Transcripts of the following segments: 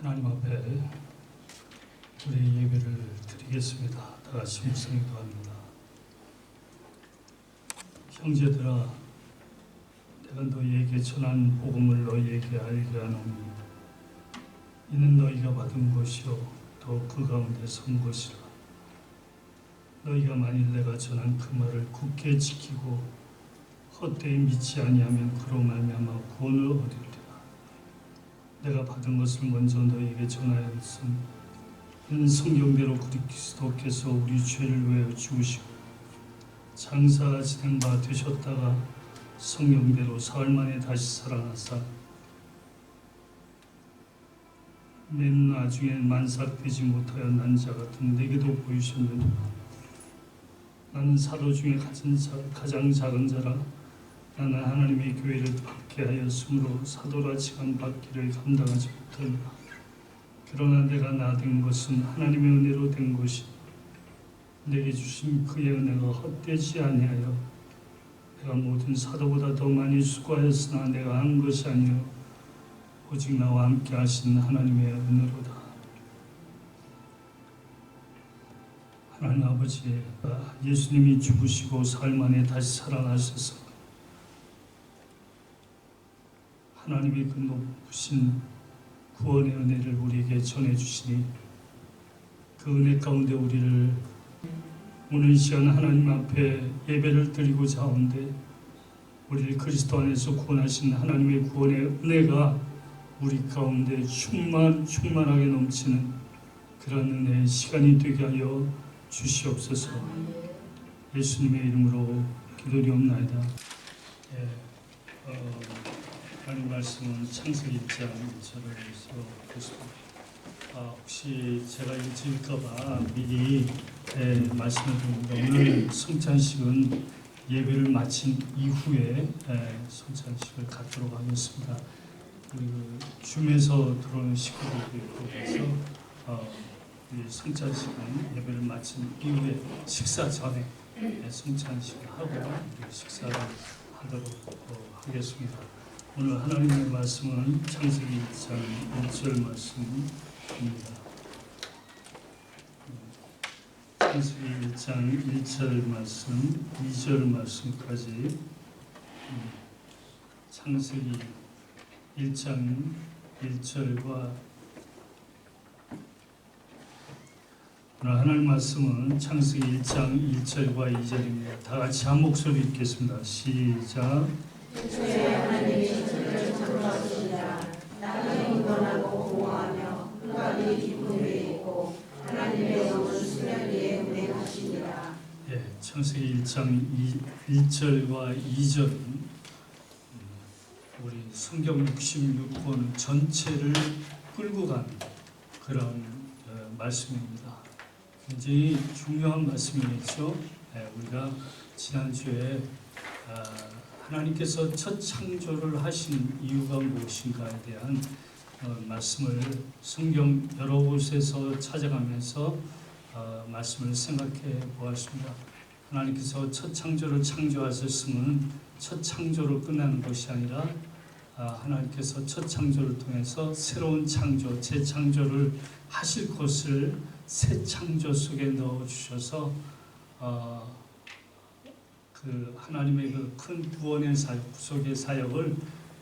하나님 앞에 우리 예배를 드리겠습니다. 다 같이 묵상 기도합니다. 형제들아, 내가 너희에게 전한 복음을 너희에게 알게 하노니 이는 너희가 받은 것이요 또 그 가운데 선 것이라. 너희가 만일 내가 전한 그 말을 굳게 지키고 헛되이 믿지 아니하면 그로 말미암아 구원을 얻으리라. 내가 받은 것을 먼저 너희에게 전하였음 이는 성경대로 그리스도께서 우리 죄를 위하여 죽으시고 장사가 진행 바 되셨다가 성경대로 사흘 만에 다시 살아나사 맨 나중에 만삭되지 못하여 난 자 같은 내게도 보이셨느니라. 나는 사도 중에 가장 작은 자라. 나는 하나님의 교회를 받게 하였으므로 사도라 칭함받기를 감당하지 못하노라. 그러나 내가 나 된 것은 하나님의 은혜로 된 것이 내게 주신 그의 은혜가 헛되지 아니하여 내가 모든 사도보다 더 많이 수고하였으나 내가 한 것이 아니요 오직 나와 함께 하신 하나님의 은혜로다. 하나님 아버지, 예수님이 죽으시고 사흘 만에 다시 살아나셔서 하나님이 그 높으신 구원의 은혜를 우리에게 전해주시니 그 은혜 가운데 우리를 오늘 이 시간 하나님 앞에 예배를 드리고자 하는데 우리를 그리스도 안에서 구원하신 하나님의 구원의 은혜가 우리 가운데 충만하게 넘치는 그런 은혜의 시간이 되게 하여 주시옵소서. 예수님의 이름으로 기도리옵나이다. 하나님 말씀은 창세기 1장 1절에서 보겠습니다. 혹시 제가 읽을까봐 미리 말씀을 드립니다. 오늘 성찬식은 예배를 마친 이후에 성찬식을 갖도록 하겠습니다. 그리고 줌에서 들어오는 식구들도 있고 그래서 성찬식은 예배를 마친 이후에 식사 전에 성찬식을 하고 식사를 하도록 하겠습니다. 오늘 하나님의 말씀은 창세기 1장 1절 말씀입니다. 창세기 1장 1절 말씀, 2절 말씀까지 창세기 1장 1절과 오늘 하나님 말씀은 창세기 1장 1절과 2절입니다. 다 같이 한 목소리 읽겠습니다. 시작. 하나님이 저를 창조하시니라. 나는 인권하고 공허하며 그가 네 기쁨에 있고 하나님의 영은 수면 위에 운행하시니라. 창세기 1장 1절과 2절은 우리 성경 66권 전체를 끌고 가는 그런 말씀입니다. 굉장히 중요한 말씀이겠죠. 우리가 지난주에 하나님께서 첫 창조를 하신 이유가 무엇인가에 대한 말씀을 성경 여러 곳에서 찾아가면서 말씀을 생각해 보았습니다. 하나님께서 첫 창조를 창조하셨으면 첫 창조로 끝나는 것이 아니라 하나님께서 첫 창조를 통해서 새로운 창조, 재창조를 하실 것을 새 창조 속에 넣어주셔서 그 하나님의 그 큰 구원의 사역, 구속의 사역을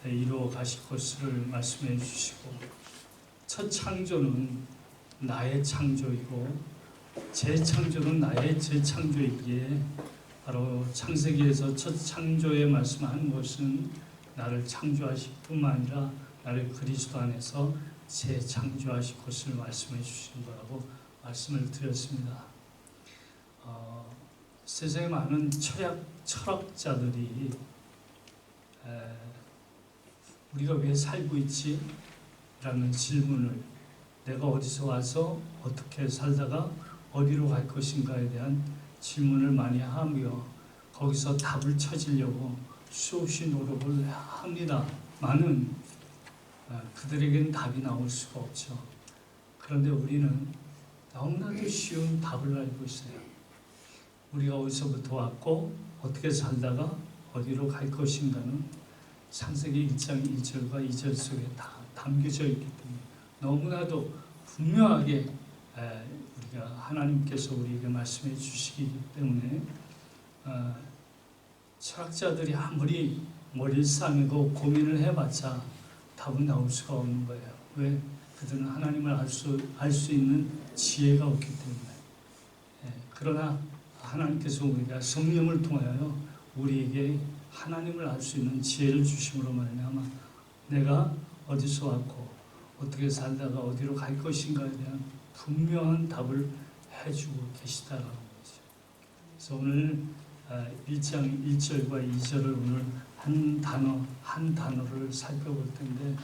이루어 가실 것을 말씀해 주시고 첫 창조는 나의 창조이고 재창조는 나의 재창조이기에 바로 창세기에서 첫 창조에 말씀하는 것은 나를 창조하실 뿐만 아니라 나를 그리스도 안에서 재창조하실 것을 말씀해 주신 거라고 말씀을 드렸습니다. 세상에 많은 철학자들이 우리가 왜 살고 있지? 라는 질문을 내가 어디서 와서 어떻게 살다가 어디로 갈 것인가에 대한 질문을 많이 하며 거기서 답을 찾으려고 수없이 노력을 합니다. 많은 그들에게는 답이 나올 수가 없죠. 그런데 우리는 너무나도 쉬운 답을 알고 있어요. 우리가 어디서부터 왔고 어떻게 살다가 어디로 갈 것인가는 창세기 1장 1절과 2절 속에 다 담겨져 있기 때문에 너무나도 분명하게 우리가 하나님께서 우리에게 말씀해 주시기 때문에 철학자들이 아무리 머리를 싸매고 고민을 해봤자 답은 나올 수가 없는 거예요. 왜? 그들은 하나님을 알 수 있는 지혜가 없기 때문에. 그러나 하나님께서 우리가 성령을 통하여 우리에게 하나님을 알 수 있는 지혜를 주심으로 말미암아 내가 어디서 왔고 어떻게 살다가 어디로 갈 것인가에 대한 분명한 답을 해주고 계시다라는 거죠. 그래서 오늘 1장 1절과 2절을 오늘 한 단어를 살펴볼 텐데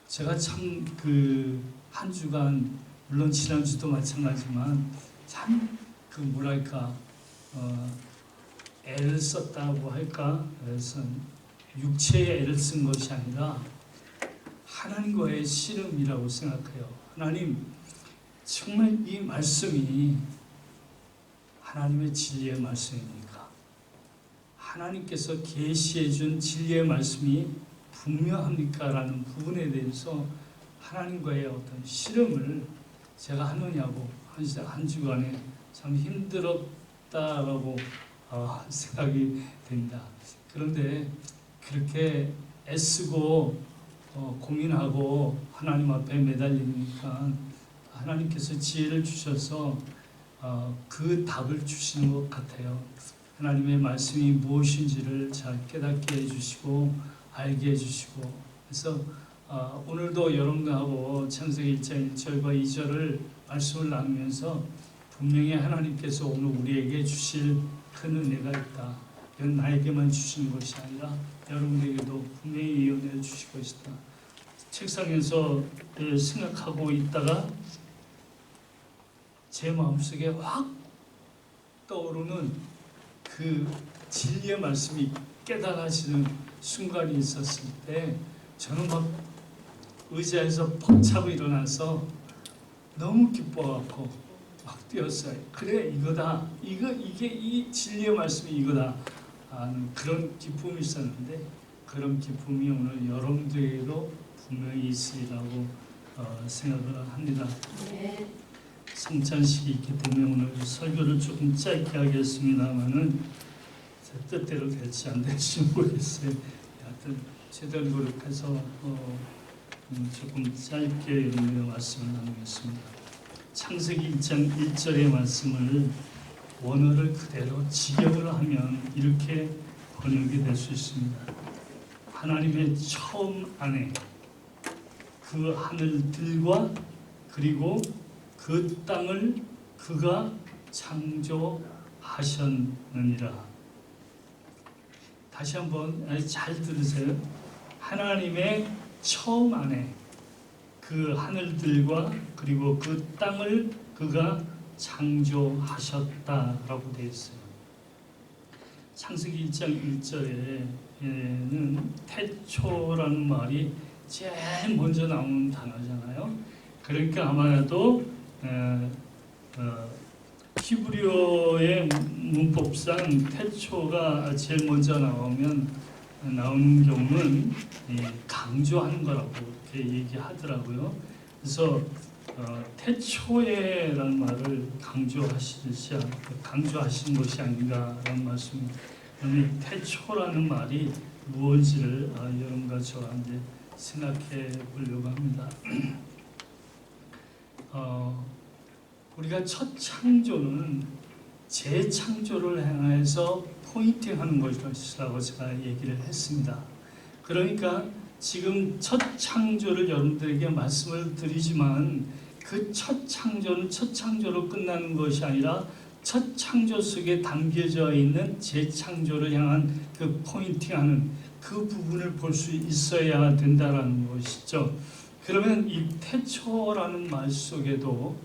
제가 참 그 한 주간 물론 지난주도 마찬가지지만 참 그 뭐랄까 애를 썼다고 할까? 그래서 육체의 애를 쓴 것이 아니라 하나님과의 씨름이라고 생각해요. 하나님 정말 이 말씀이 하나님의 진리의 말씀입니까? 하나님께서 계시해 준 진리의 말씀이 분명합니까? 라는 부분에 대해서 하나님과의 어떤 씨름을 제가 하느냐고 한 주간에 참 힘들었다라고 생각이 됩니다. 그런데 그렇게 애쓰고 고민하고 하나님 앞에 매달리니까 하나님께서 지혜를 주셔서 그 답을 주시는 것 같아요. 하나님의 말씀이 무엇인지를 잘 깨닫게 해주시고 알게 해주시고 그래서 오늘도 여러분하고 창세기 1장 1절과 2절을 말씀을 나누면서 분명히 하나님께서 오늘 우리에게 주실 큰 은혜가 있다. 이건 나에게만 주시는 것이 아니라 여러분에게도 분명히 이 은혜를 주실 것이다. 책상에서 생각하고 있다가 제 마음속에 확 떠오르는 그 진리의 말씀이 깨달아지는 순간이 있었을 때 저는 막 의자에서 벅차고 일어나서 너무 기뻐갖고 막 뛰었어요. 그래 이거다. 이게 이 진리의 말씀이 이거다. 그런 기쁨이 있었는데 그런 기쁨이 오늘 여러분들에게도 분명히 있으리라고 생각을 합니다. 네. 성찬식이 있기 때문에 오늘 설교를 조금 짧게 하겠습니다만은 제 뜻대로 될지 안 될지 모르겠어요. 하여튼 최대한 노력해서 조금 짧게 여러분의 말씀을 나누겠습니다. 창세기 1장 1절의 말씀을 원어를 그대로 직역을 하면 이렇게 번역이 될 수 있습니다. 하나님의 처음 안에 그 하늘들과 그리고 그 땅을 그가 창조하셨느니라. 다시 한번 잘 들으세요. 하나님의 처음 안에 그 하늘들과 그리고 그 땅을 그가 창조하셨다라고 되어 있어요. 창세기 1장 1절에는 태초라는 말이 제일 먼저 나오는 단어잖아요. 그러니까 아마도 히브리어의 문법상 태초가 제일 먼저 나오는 경우는 강조하는 거라고 이렇게 얘기하더라고요. 그래서 태초에라는 말을 강조하신 것이 아닌가라는 말씀입니다. 그러면 태초라는 말이 무엇인지를 여러분과 저와 함께 생각해 보려고 합니다. 우리가 첫 창조는 재창조를 향해서 포인팅하는 것이라고 제가 얘기를 했습니다. 그러니까 지금 첫 창조를 여러분들에게 말씀을 드리지만 그 첫 창조는 첫 창조로 끝나는 것이 아니라 첫 창조 속에 담겨져 있는 재창조를 향한 그 포인팅하는 그 부분을 볼 수 있어야 된다는 것이죠. 그러면 이 태초라는 말 속에도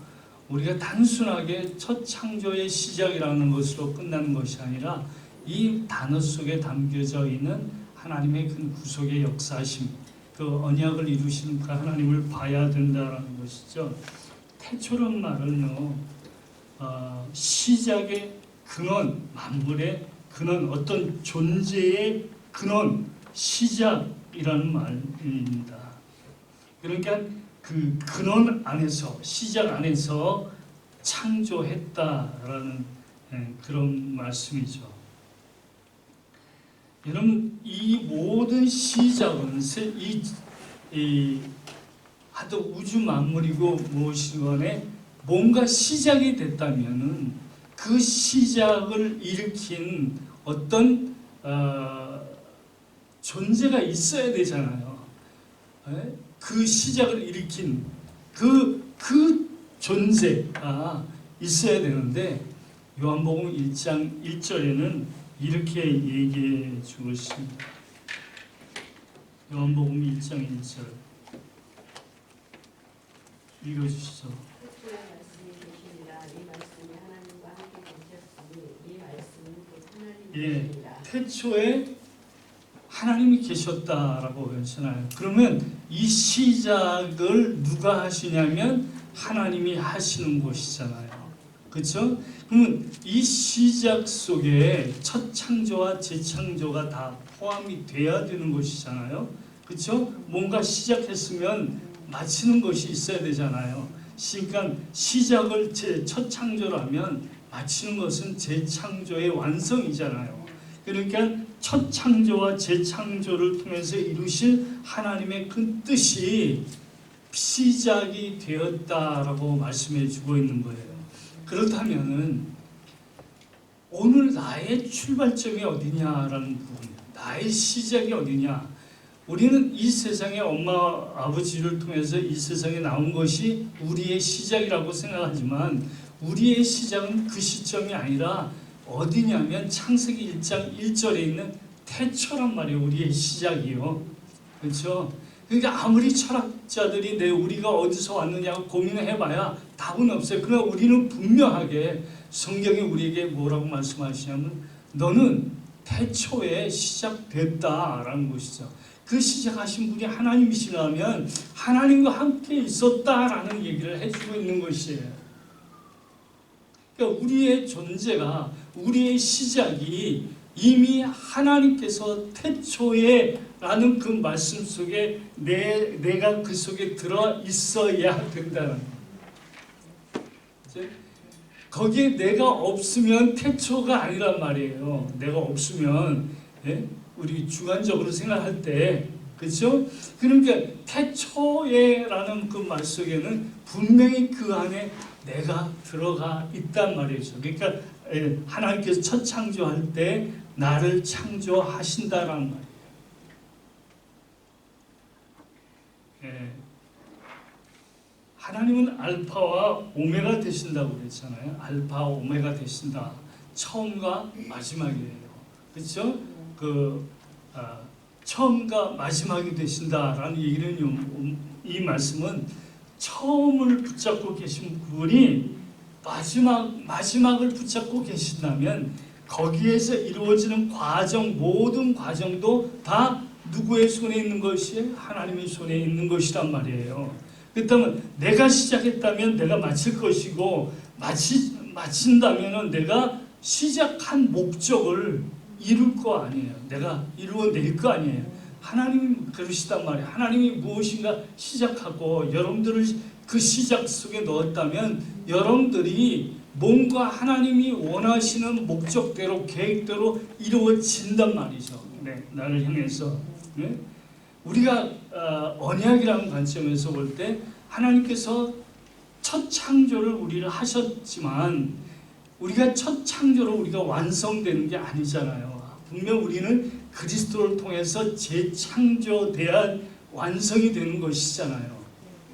우리가 단순하게 첫 창조의 시작이라는 것으로 끝나는 것이 아니라 이 단어 속에 담겨져 있는 하나님의 그 구속의 역사심, 그 언약을 이루시는 그 하나님을 봐야 된다는 것이죠. 태초란 말은요, 시작의 근원, 만물의 근원, 어떤 존재의 근원, 시작이라는 말입니다. 그러니까 그 근원 안에서, 시작 안에서 창조했다라는 그런 말씀이죠. 여러분, 이 모든 시작은 하도 우주 만물이고 무엇이든 간에 뭔가 시작이 됐다면은 그 시작을 일으킨 어떤 존재가 있어야 되잖아요. 그 시작을 일으킨 그 존재가 있어야 되는데 요한복음 1장 1절에는 이렇게 얘기해 주고 있습니다. 요한복음 1장 1절 읽어주시죠. 태초에 말씀이 계시니라. 이 말씀이 하나님과 함께 계셨으니 이 말씀은 곧 하나님이시니라. 태초에 하나님이 계셨다라고 했잖아요. 그러면 이 시작을 누가 하시냐면 하나님이 하시는 것이잖아요. 그렇죠? 그러면 이 시작 속에 첫 창조와 재창조가 다 포함이 돼야 되는 것이잖아요. 그렇죠? 뭔가 시작했으면 마치는 것이 있어야 되잖아요. 그러니까 시작을 첫 창조라면 마치는 것은 재창조의 완성이잖아요. 그러니까 첫 창조와 재창조를 통해서 이루실 하나님의 그 뜻이 시작이 되었다라고 말씀해 주고 있는 거예요. 그렇다면은 오늘 나의 출발점이 어디냐라는 부분, 나의 시작이 어디냐. 우리는 이 세상에 엄마 아버지를 통해서 이 세상에 나온 것이 우리의 시작이라고 생각하지만 우리의 시작은 그 시점이 아니라 어디냐면 창세기 1장 1절에 있는 태초란 말이에요. 우리의 시작이요. 그렇죠? 그러니까 아무리 철학자들이 우리가 어디서 왔느냐고 고민을 해봐야 답은 없어요. 그러나 우리는 분명하게 성경이 우리에게 뭐라고 말씀하시냐면 너는 태초에 시작됐다라는 것이죠. 그 시작하신 분이 하나님이시라면 하나님과 함께 있었다라는 얘기를 해주고 있는 것이에요. 그러니까 우리의 존재가, 우리의 시작이 이미 하나님께서 태초에 라는 그 말씀 속에 내가 그 속에 들어 있어야 된다는 거예요. 거기에 내가 없으면 태초가 아니란 말이에요. 내가 없으면, 우리 주관적으로 생각할 때, 그렇죠? 그러니까 태초에라는 그 말 속에는 분명히 그 안에 내가 들어가 있단 말이죠. 그러니까 하나님께서 첫 창조할 때 나를 창조하신다라는 말이에요. 하나님은 알파와 오메가 되신다고 그랬잖아요. 알파 오메가 되신다. 처음과 마지막이에요. 그렇죠? 처음과 마지막이 되신다라는 얘기는 이 말씀은 처음을 붙잡고 계신 분이 마지막을 붙잡고 계신다면 거기에서 이루어지는 모든 과정도 다 누구의 손에 있는 것이 하나님의 손에 있는 것이란 말이에요. 그렇다면 내가 시작했다면 내가 마칠 것이고 마친다면 내가 시작한 목적을 이룰 거 아니에요. 내가 이루어낼 거 아니에요. 하나님이 그러시단 말이에요. 하나님이 무엇인가 시작하고 여러분들을 그 시작 속에 넣었다면 여러분들이 뭔가 하나님이 원하시는 목적대로 계획대로 이루어진단 말이죠. 나를 향해서. 우리가 언약이라는 관점에서 볼 때 하나님께서 첫 창조를 우리를 하셨지만 우리가 첫 창조로 우리가 완성되는 게 아니잖아요. 분명 우리는 그리스도를 통해서 재창조돼야 완성이 되는 것이잖아요.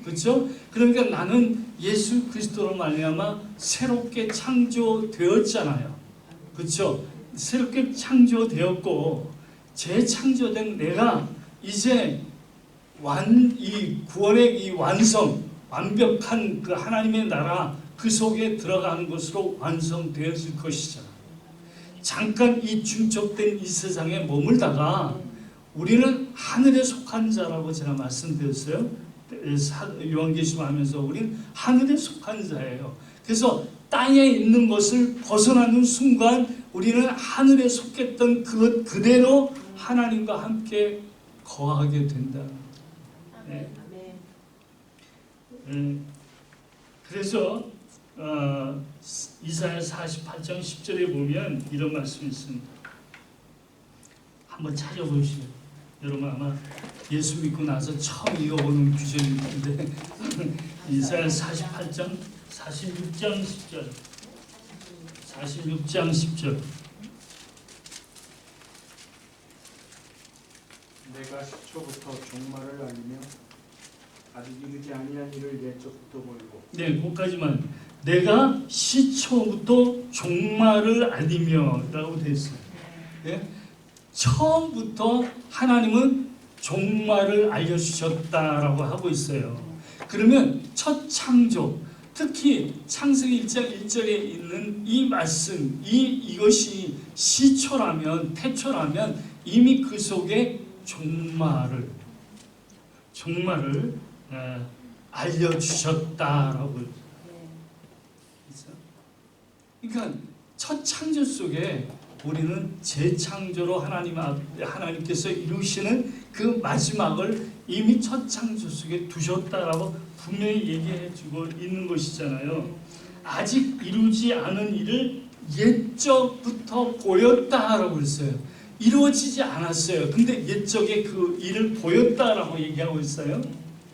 그렇죠? 그러니까 나는 예수 그리스도로 말미암아 새롭게 창조되었잖아요. 그렇죠? 새롭게 창조되었고 재창조된 내가 이제 이 구원의 이 완벽한 그 하나님의 나라 그 속에 들어가는 것으로 완성되어질 것이잖아. 잠깐 이 중첩된 이 세상에 머물다가 우리는 하늘에 속한 자라고 제가 말씀드렸어요. 요한계시록 하면서 우리는 하늘에 속한 자예요. 그래서 땅에 있는 것을 벗어나는 순간 우리는 하늘에 속했던 그것 그대로 하나님과 함께 거하게 된다. 그래서 이사야 48장 10절에 보면 이런 말씀이 있습니다. 한번 찾아보시죠. 여러분 아마 예수 믿고 나서 처음 읽어보는 구절일 텐데 이사야 48장 46장 10절 46장 10절 내가 시초부터 종말을 알리며 아직 이르지 아니한 일을 옛적부터 보이고. 네, 거기까지만. 내가 시초부터 종말을 알리며 라고 되어 있어요. 네? 처음부터 하나님은 종말을 알려주셨다라고 하고 있어요. 그러면 첫 창조, 특히 창세기 1장 1절에 있는 이 말씀, 이것이 시초라면, 태초라면 이미 그 속에 종말을 알려주셨다라고. 그러니까 첫 창조 속에 우리는 재창조로 하나님께서 이루시는 그 마지막을 이미 첫 창조 속에 두셨다라고 분명히 얘기해주고 있는 것이잖아요. 아직 이루지 않은 일을 옛적부터 보였다라고 했어요. 이루어지지 않았어요. 근데 옛적에 그 일을 보였다라고 얘기하고 있어요.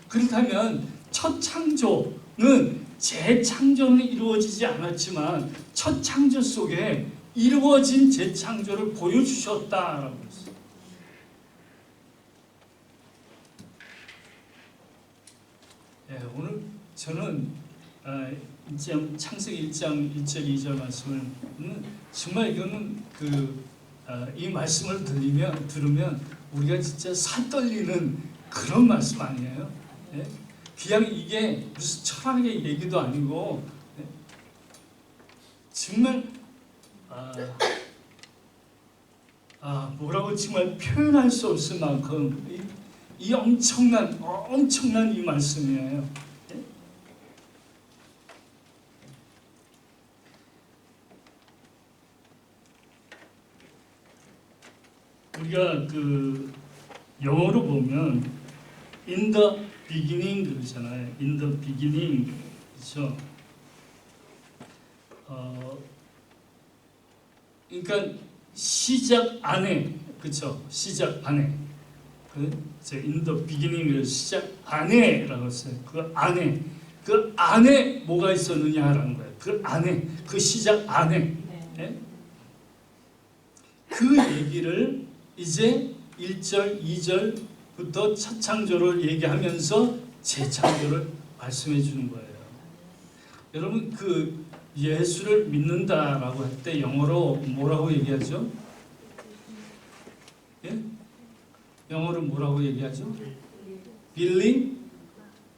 그렇다면 첫 창조는 재창조는 이루어지지 않았지만 첫 창조 속에 이루어진 재창조를 보여주셨다라고 했어요. 오늘 저는 창세기 1장 1절 2절 말씀을 정말 이거는 이 말씀을 들으면 우리가 진짜 살 떨리는 그런 말씀 아니에요? 네? 그냥 이게 무슨 철학의 얘기도 아니고 정말 뭐라고 정말 표현할 수 없을 만큼 이 엄청난 이 말씀이에요. 네? 우리가 영어로 보면 in the beginning 그러잖아요. in the beginning 그렇죠. 그러니까 시작 안에 그렇죠. 시작 안에 in the beginning 시작 안에라고 했어요. 그 안에 뭐가 있었느냐라는 거예요. 그 안에 그 시작 안에 네? 그 얘기를 이제 1절 2절부터 첫 창조를 얘기하면서 재창조를 말씀해 주는 거예요. 여러분 예수를 믿는다라고 할 때 영어로 뭐라고 얘기하죠? 예? 영어로 뭐라고 얘기하죠? Believe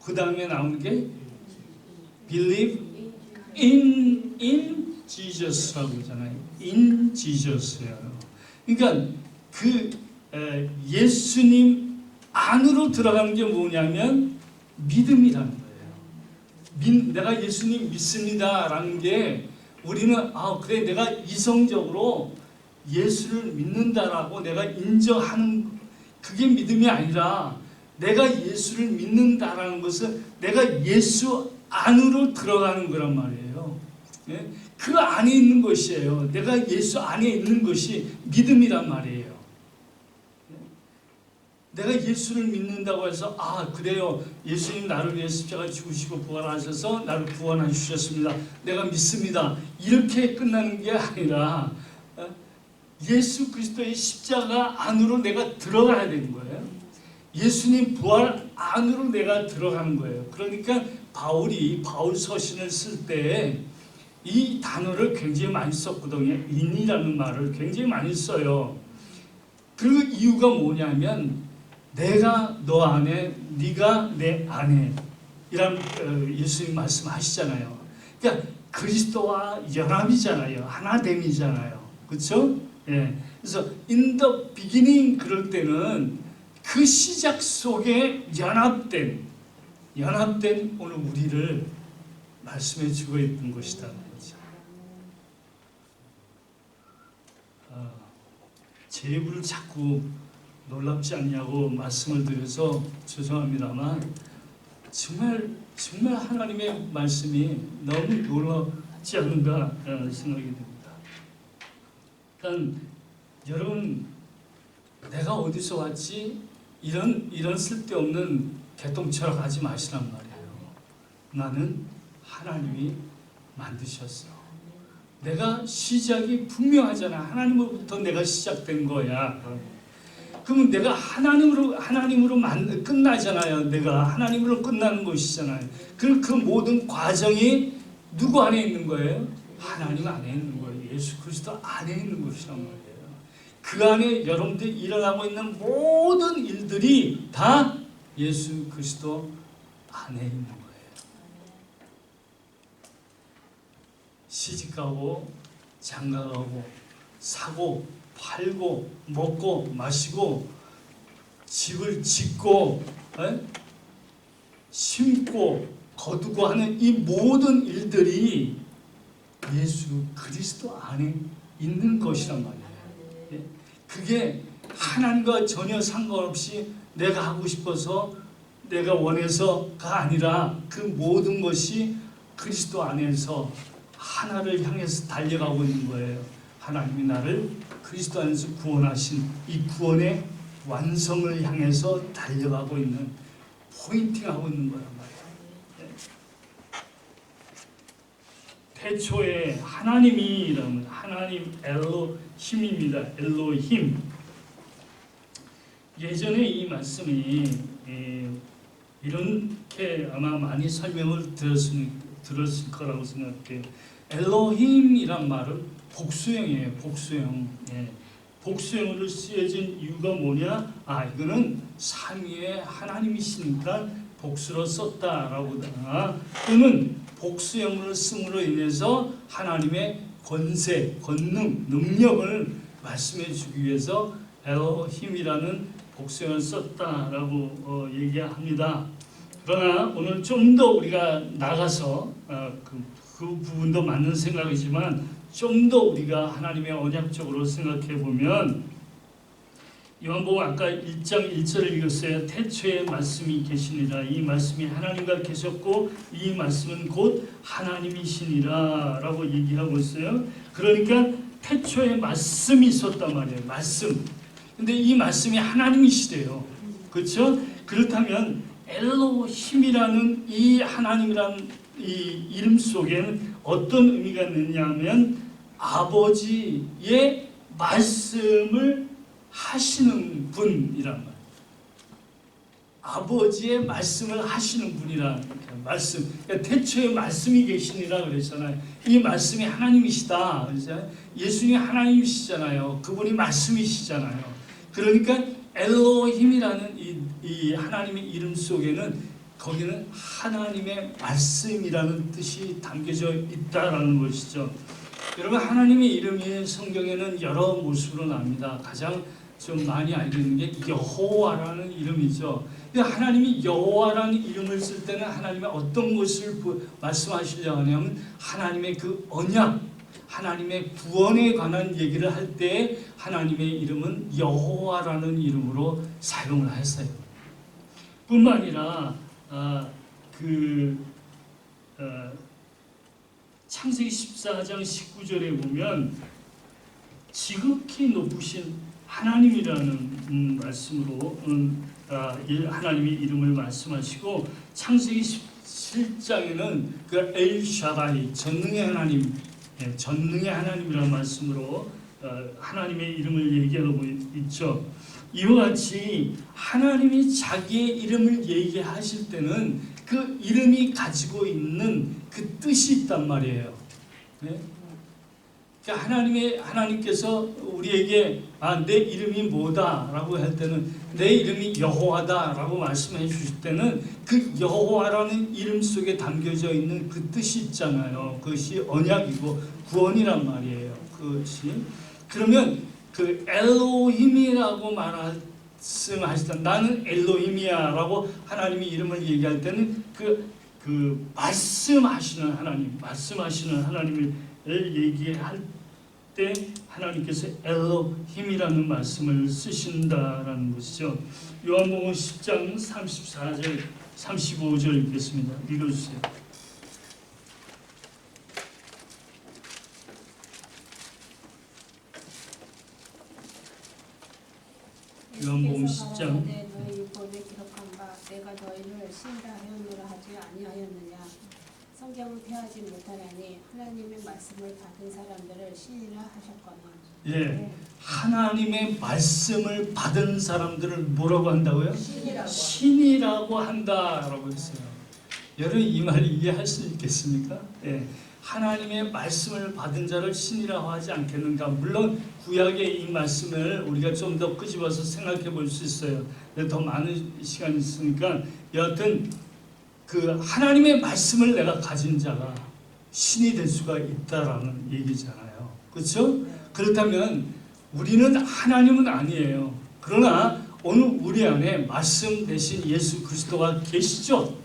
그 다음에 나오는 게 Believe in Jesus라고 하잖아요. In Jesus예요. 그러니까 예수님 안으로 들어가는 게 뭐냐면 믿음이라는 거예요. 내가 예수님 믿습니다라는 게 우리는 그래 내가 이성적으로 예수를 믿는다라고 내가 인정하는 그게 믿음이 아니라 내가 예수를 믿는다라는 것은 내가 예수 안으로 들어가는 거란 말이에요. 예? 그 안에 있는 것이에요. 내가 예수 안에 있는 것이 믿음이란 말이에요. 내가 예수를 믿는다고 해서 그래요. 예수님 나를 위해 십자가 죽으시고 부활하셔서 나를 구원해 주셨습니다. 내가 믿습니다. 이렇게 끝나는 게 아니라 예수 그리스도의 십자가 안으로 내가 들어가야 되는 거예요. 예수님 부활 안으로 내가 들어가는 거예요. 그러니까 바울 서신을 쓸 때 이 단어를 굉장히 많이 썼거든요. 인이라는 말을 굉장히 많이 써요. 그 이유가 뭐냐면 내가 너 안에, 네가 내 안에 이란 예수님 말씀하시잖아요. 그러니까 그리스도와 연합이잖아요. 하나됨이잖아요. 그렇죠? 예. 그래서 in the beginning 그럴 때는 그 시작 속에 연합된 오늘 우리를 말씀해 주고 있는 것이다. 제 입을 자꾸 놀랍지 않냐고 말씀을 드려서 죄송합니다만 정말 하나님의 말씀이 너무 놀랍지 않는가 생각이 듭니다. 그러니까 여러분, 내가 어디서 왔지? 이런 쓸데없는 개똥처럼 하지 마시란 말이에요. 나는 하나님이 만드셨어. 내가 시작이 분명하잖아. 하나님으로부터 내가 시작된 거야. 그러면 내가 하나님으로 끝나잖아요. 내가 하나님으로 끝나는 것이잖아요. 그럼 그 모든 과정이 누구 안에 있는 거예요? 하나님 안에 있는 거예요. 예수 그리스도 안에 있는 것이란 말이에요. 그 안에 여러분들이 일어나고 있는 모든 일들이 다 예수 그리스도 안에 있는 거예요. 시집가고 장가가고 사고 팔고 먹고 마시고 집을 짓고 심고 거두고 하는 이 모든 일들이 예수 그리스도 안에 있는 것이란 말이에요. 그게 하나님과 전혀 상관없이 내가 하고 싶어서 내가 원해서가 아니라 그 모든 것이 그리스도 안에서 하나를 향해서 달려가고 있는 거예요. 하나님이 나를 그리스도 안에서 구원하신 이 구원의 완성을 향해서 달려가고 있는, 포인팅하고 있는 거란 말이에요. 태초에 하나님이라면 하나님 엘로힘입니다. 엘로힘. 예전에 이 말씀이 이렇게 아마 많이 설명을 들었을 거라고 생각해요. 엘로힘이란 말은 복수형이에요. 복수형. 복수형으로 쓰여진 이유가 뭐냐? 이거는 삼위의 하나님이시니까 복수로 썼다라고. 또는 복수형으로 쓰므로 인해서 하나님의 권세, 권능, 능력을 말씀해 주기 위해서 엘로힘이라는 복수형을 썼다라고 얘기합니다. 그러나 오늘 좀 더 우리가 나가서 그 부분도 맞는 생각이지만 좀 더 우리가 하나님의 언약적으로 생각해 보면, 요한복음 아까 1장 1절을 읽었어요. 태초에 말씀이 계시니라. 이 말씀이 하나님과 계셨고 이 말씀은 곧 하나님이시니라 라고 얘기하고 있어요. 그러니까 태초에 말씀이 있었단 말이에요. 말씀. 근데 이 말씀이 하나님이시래요. 그렇죠? 그렇다면 엘로힘이라는 이 하나님이라는 이 이름 속에는 어떤 의미가 있느냐면 아버지의 말씀을 하시는 분이란 말이에요. 아버지의 말씀을 하시는 분이란 말씀. 그러니까 태초에 말씀이 계시니라 그랬잖아요. 이 말씀이 하나님이시다. 그래서 예수님이 하나님이시잖아요. 그분이 말씀이시잖아요. 그러니까 엘로힘이라는 이 하나님의 이름 속에는 거기는 하나님의 말씀이라는 뜻이 담겨져 있다라는 것이죠. 여러분, 하나님의 이름이 성경에는 여러 모습으로 나옵니다. 가장 좀 많이 알고 있는 게 여호와라는 이름이죠. 하나님이 여호와라는 이름을 쓸 때는 하나님의 어떤 것을 말씀하시려고 하냐면 하나님의 그 언약, 하나님의 구원에 관한 얘기를 할 때 하나님의 이름은 여호와라는 이름으로 사용을 했어요. 뿐만 아니라 창세기 14장 19절에 보면 지극히 높으신 하나님이라는 말씀으로 하나님의 이름을 말씀하시고, 창세기 17장에는 그 엘샤다이, 전능의 하나님, 전능의 하나님이라는 말씀으로 하나님의 이름을 얘기하고 있죠. 이와 같이 하나님이 자기의 이름을 얘기하실 때는 그 이름이 가지고 있는 그 뜻이 있단 말이에요. 그러니까 하나님께서 우리에게 내 이름이 뭐다라고 할 때는 내 이름이 여호와다라고 말씀해 주실 때는 그 여호와라는 이름 속에 담겨져 있는 그 뜻이 있잖아요. 그것이 언약이고 구원이란 말이에요. 그것이. 그러면 그 엘로힘이라고 말씀하실 때 나는 엘로힘이야라고 하나님의 이름을 얘기할 때는 그 말씀하시는 하나님을 얘기할 때 하나님께서 엘로힘이라는 말씀을 쓰신다라는 것이죠. 요한복음 10장 34절 35절 읽겠습니다. 읽어주세요. 요한복음 10장. 너희 율법에 기록한 바 내가 너희를 신이라 하였노라 하지 아니하였느냐. 성경을 폐하지 못하나니 하나님의 말씀을 받은 사람들을 신이라 하셨거늘. 예, 하나님의 말씀을 받은 사람들을 뭐라고 한다고요? 신이라고 한다라고 했어요. 여러분 이 말을 이해할 수 있겠습니까? 예, 하나님의 말씀을 받은 자를 신이라고 하지 않겠는가? 물론 구약의 이 말씀을 우리가 좀 더 끄집어서 생각해 볼 수 있어요. 더 많은 시간이 있으니까 여하튼 그 하나님의 말씀을 내가 가진 자가 신이 될 수가 있다라는 얘기잖아요. 그렇죠? 그렇다면 우리는 하나님은 아니에요. 그러나 오늘 우리 안에 말씀 대신 예수 그리스도가 계시죠?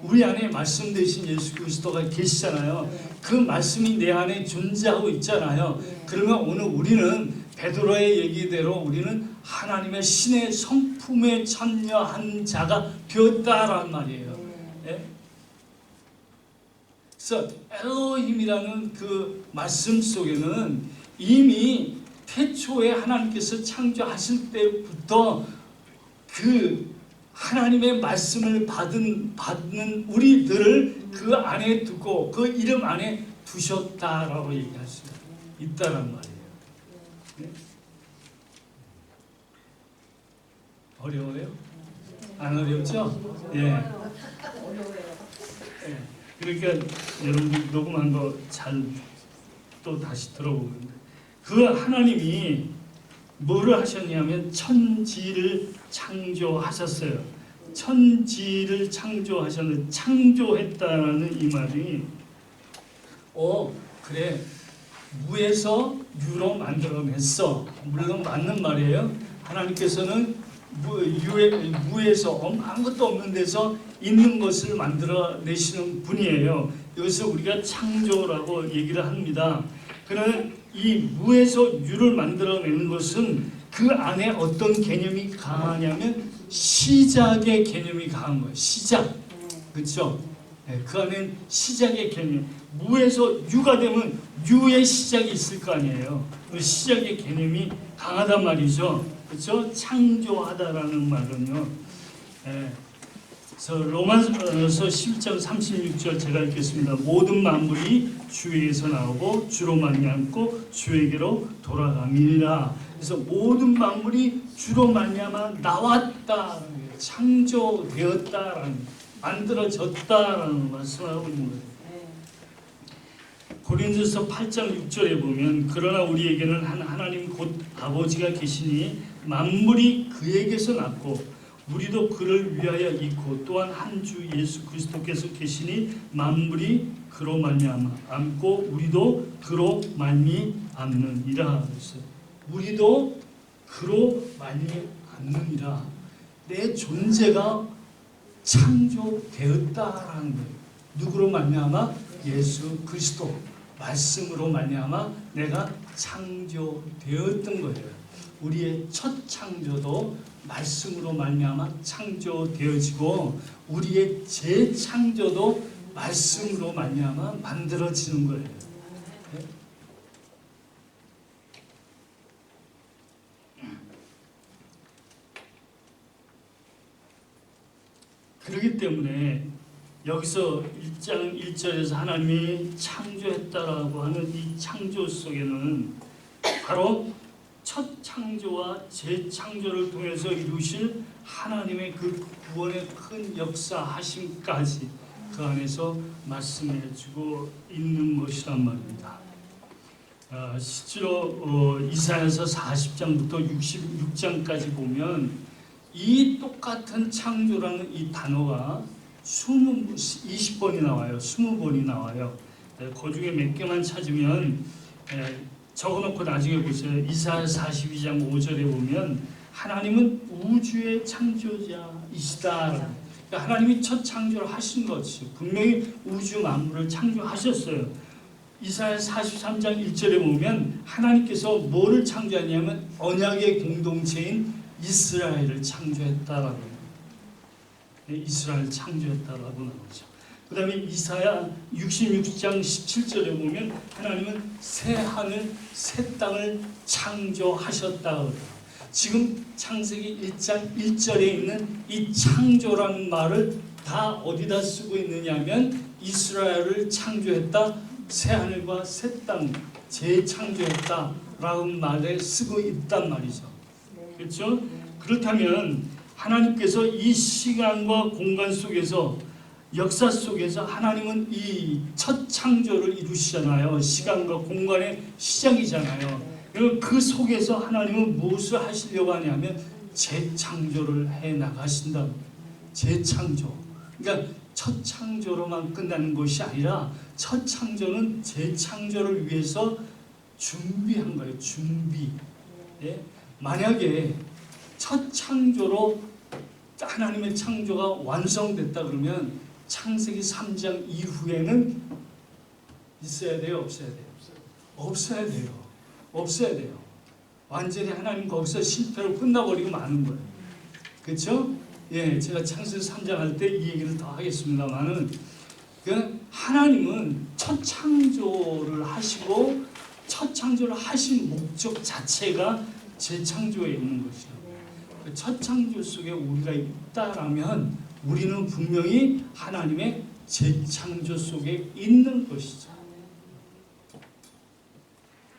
우리 안에 말씀 대신 예수 그리스도가 계시잖아요. 그 말씀이 내 안에 존재하고 있잖아요. 그러면 오늘 우리는 베드로의 얘기대로 우리는 하나님의 신의 성품에 참여한 자가 되었다라는 말이에요. 예? 그래서 엘로힘이라는 그 말씀 속에는 이미 태초에 하나님께서 창조하실 때부터 그 하나님의 말씀을 받는 우리들을 그 안에 두고 그 이름 안에 두셨다라고 얘기할 수 있다는 말이에요. 네? 어려워요? 안 어렵죠? 예. 예. 그러니까 여러분들 녹음한 거 잘 또 다시 들어보면 그 하나님이 뭐를 하셨냐면 천지를 창조하셨어요. 천지를 창조하셨는데 창조했다라는 이 말이 그래 무에서 유로 만들어냈어. 물론 맞는 말이에요. 하나님께서는 무에서 아무것도 없는 데서 있는 것을 만들어내시는 분이에요. 여기서 우리가 창조라고 얘기를 합니다. 그러나 이 무에서 유를 만들어내는 것은 그 안에 어떤 개념이 강하냐면 시작의 개념이 강한 거예요. 시작. 그렇죠? 네, 그 안에는 시작의 개념. 무에서 유가 되면 유의 시작이 있을 거 아니에요. 그 시작의 개념이 강하단 말이죠. 그렇죠? 창조하다라는 말은요. 네. 그래서 로마서 11장 36절 제가 읽겠습니다. 모든 만물이 주에게서 나오고 주로 말미암고 주에게로 돌아감이니라. 그래서 모든 만물이 주로 말미암아 나왔다, 창조되었다라는, 만들어졌다라는 말씀을 하고 있는 거예요. 고린도서 8장 6절에 보면 그러나 우리에게는 한 하나님 곧 아버지가 계시니 만물이 그에게서 났고 우리도 그를 위하여 있고 또한 한 주 예수 그리스도께서 계시니 만물이 그로 말미암고 우리도 그로 말미암느니라. 우리도 그로 말미암느니라. 내 존재가 창조되었다라는 거예요. 누구로 말미암아? 예수 그리스도 말씀으로 말미암아 내가 창조되었던 거예요. 우리의 첫 창조도 말씀으로 말미암아 창조되어지고 우리의 재창조도 말씀으로 말미암아 만들어지는 거예요. 네? 그렇기 때문에 여기서 1장 1절에서 하나님이 창조했다라고 하는 이 창조 속에는 바로 첫 창조와 재창조를 통해서 이루실 하나님의 그 구원의 큰 역사하심까지 그 안에서 말씀해주고 있는 것이란 말입니다. 실제로 이사야서 40장부터 66장까지 보면 이 똑같은 창조라는 이 단어가 20번이 나와요. 20번이 나와요. 그 중에 몇 개만 찾으면 적어놓고 나중에 보세요. 이사야 42장 5절에 보면 하나님은 우주의 창조자이시다. 그러니까 하나님이 첫 창조를 하신 것이 분명히 우주 만물을 창조하셨어요. 이사야 43장 1절에 보면 하나님께서 뭐를 창조하냐면 언약의 공동체인 이스라엘을 창조했다라고. 이스라엘 창조했다라고 나오죠. 그 다음에 이사야 66장 17절에 보면 하나님은 새 하늘 새 땅을 창조하셨다. 지금 창세기 1장 1절에 있는 이 창조라는 말을 다 어디다 쓰고 있느냐면 이스라엘을 창조했다, 새 하늘과 새 땅 재창조했다 라는 말에 쓰고 있단 말이죠. 그렇죠? 그렇다면 하나님께서 이 시간과 공간 속에서 역사 속에서 하나님은 이 첫 창조를 이루시잖아요. 시간과 공간의 시작이잖아요. 그리고 그 속에서 하나님은 무엇을 하시려고 하냐면 재창조를 해 나가신다. 재창조. 그러니까 첫 창조로만 끝나는 것이 아니라 첫 창조는 재창조를 위해서 준비한 거예요. 준비. 예? 만약에 첫 창조로 하나님의 창조가 완성됐다 그러면 창세기 3장 이후에는 있어야 돼요? 없어야 돼요? 없어야 돼요. 없어야 돼요. 완전히 하나님 거기서 실패로 끝나버리고 마는 거예요. 그렇죠? 예, 제가 창세기 3장 할 때 이 얘기를 더 하겠습니다만은 하나님은 첫 창조를 하시고 첫 창조를 하신 목적 자체가 재창조에 있는 것이죠. 첫 창조 속에 우리가 있다라면 우리는 분명히 하나님의 재창조 속에 있는 것이죠.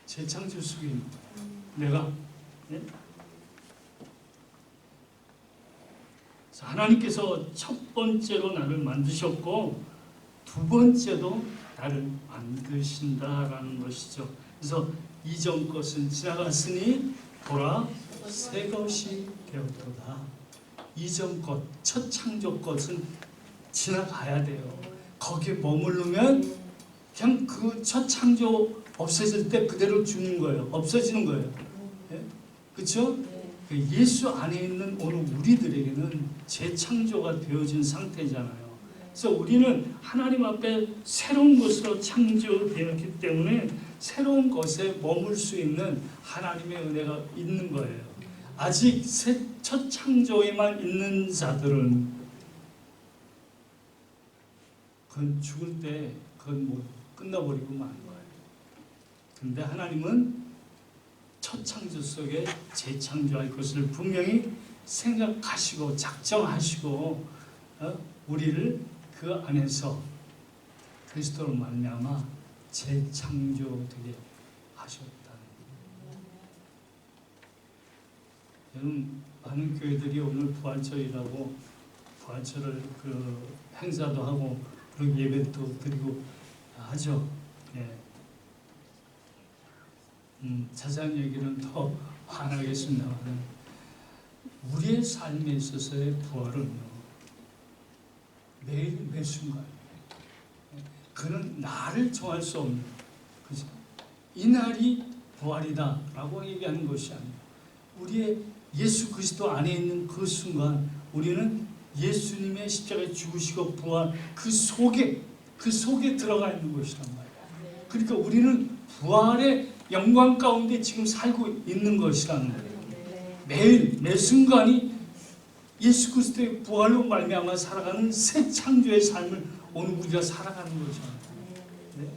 재창조 속에 있는 거예요. 내가 예? 하나님께서 첫 번째로 나를 만드셨고 두 번째도 나를 만드신다라는 것이죠. 그래서 이전 것은 지나갔으니 보라 새 것이 되었도다. 이전 것, 첫 창조 것은 지나가야 돼요. 거기에 머무르면 그냥 그 첫 창조 없어질 때 그대로 죽는 거예요. 없어지는 거예요. 예? 그렇죠? 예수 안에 있는 오늘 우리들에게는 재창조가 되어진 상태잖아요. 그래서 우리는 하나님 앞에 새로운 것으로 창조되었기 때문에 새로운 것에 머물 수 있는 하나님의 은혜가 있는 거예요. 아직 첫 창조에만 있는 자들은 그건 죽을 때 그건 뭐 끝나버리고 마는 거예요. 그런데 하나님은 첫 창조 속에 재창조할 것을 분명히 생각하시고 작정하시고 우리를 그 안에서 그리스도로 말미암아 재창조되게 하셨다. 여러분 많은 교회들이 오늘 부활절이라고 부활절을 그 행사도 하고 그런 예배도 드리고 하죠. 예. 자세한 얘기는 더 안 하겠습니다만 우리의 삶에 있어서의 부활은요 매일 매 순간 그는 나를 정할 수 없는 그죠? 이 날이 부활이다라고 얘기하는 것이 아니에요. 우리의 예수 그리스도 안에 있는 그 순간 우리는 예수님의 십자가에 죽으시고 부활 그 속에 들어가 있는 것이란 말이에요. 그러니까 우리는 부활의 영광 가운데 지금 살고 있는 것이라는 거예요. 매일 매 순간이 예수 그리스도의 부활로 말미암아 살아가는 새 창조의 삶을 오늘 우리가 살아가는 거죠. 네.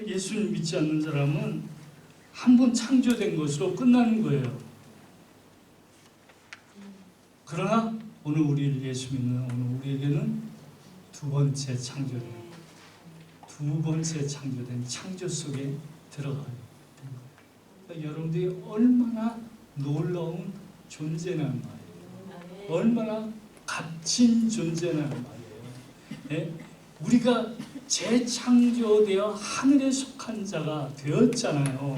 예수님 믿지 않는 사람은 한 번 창조된 것으로 끝나는 거예요. 그러나 오늘 우리를 예수 믿는 오늘 우리에게는 두 번째 창조된 창조 속에 들어가요. 그러니까 여러분들이 얼마나 놀라운 존재라는 말이에요. 얼마나 값진 존재라는 말이에요. 예? 우리가 재창조되어 하늘에 속한 자가 되었잖아요.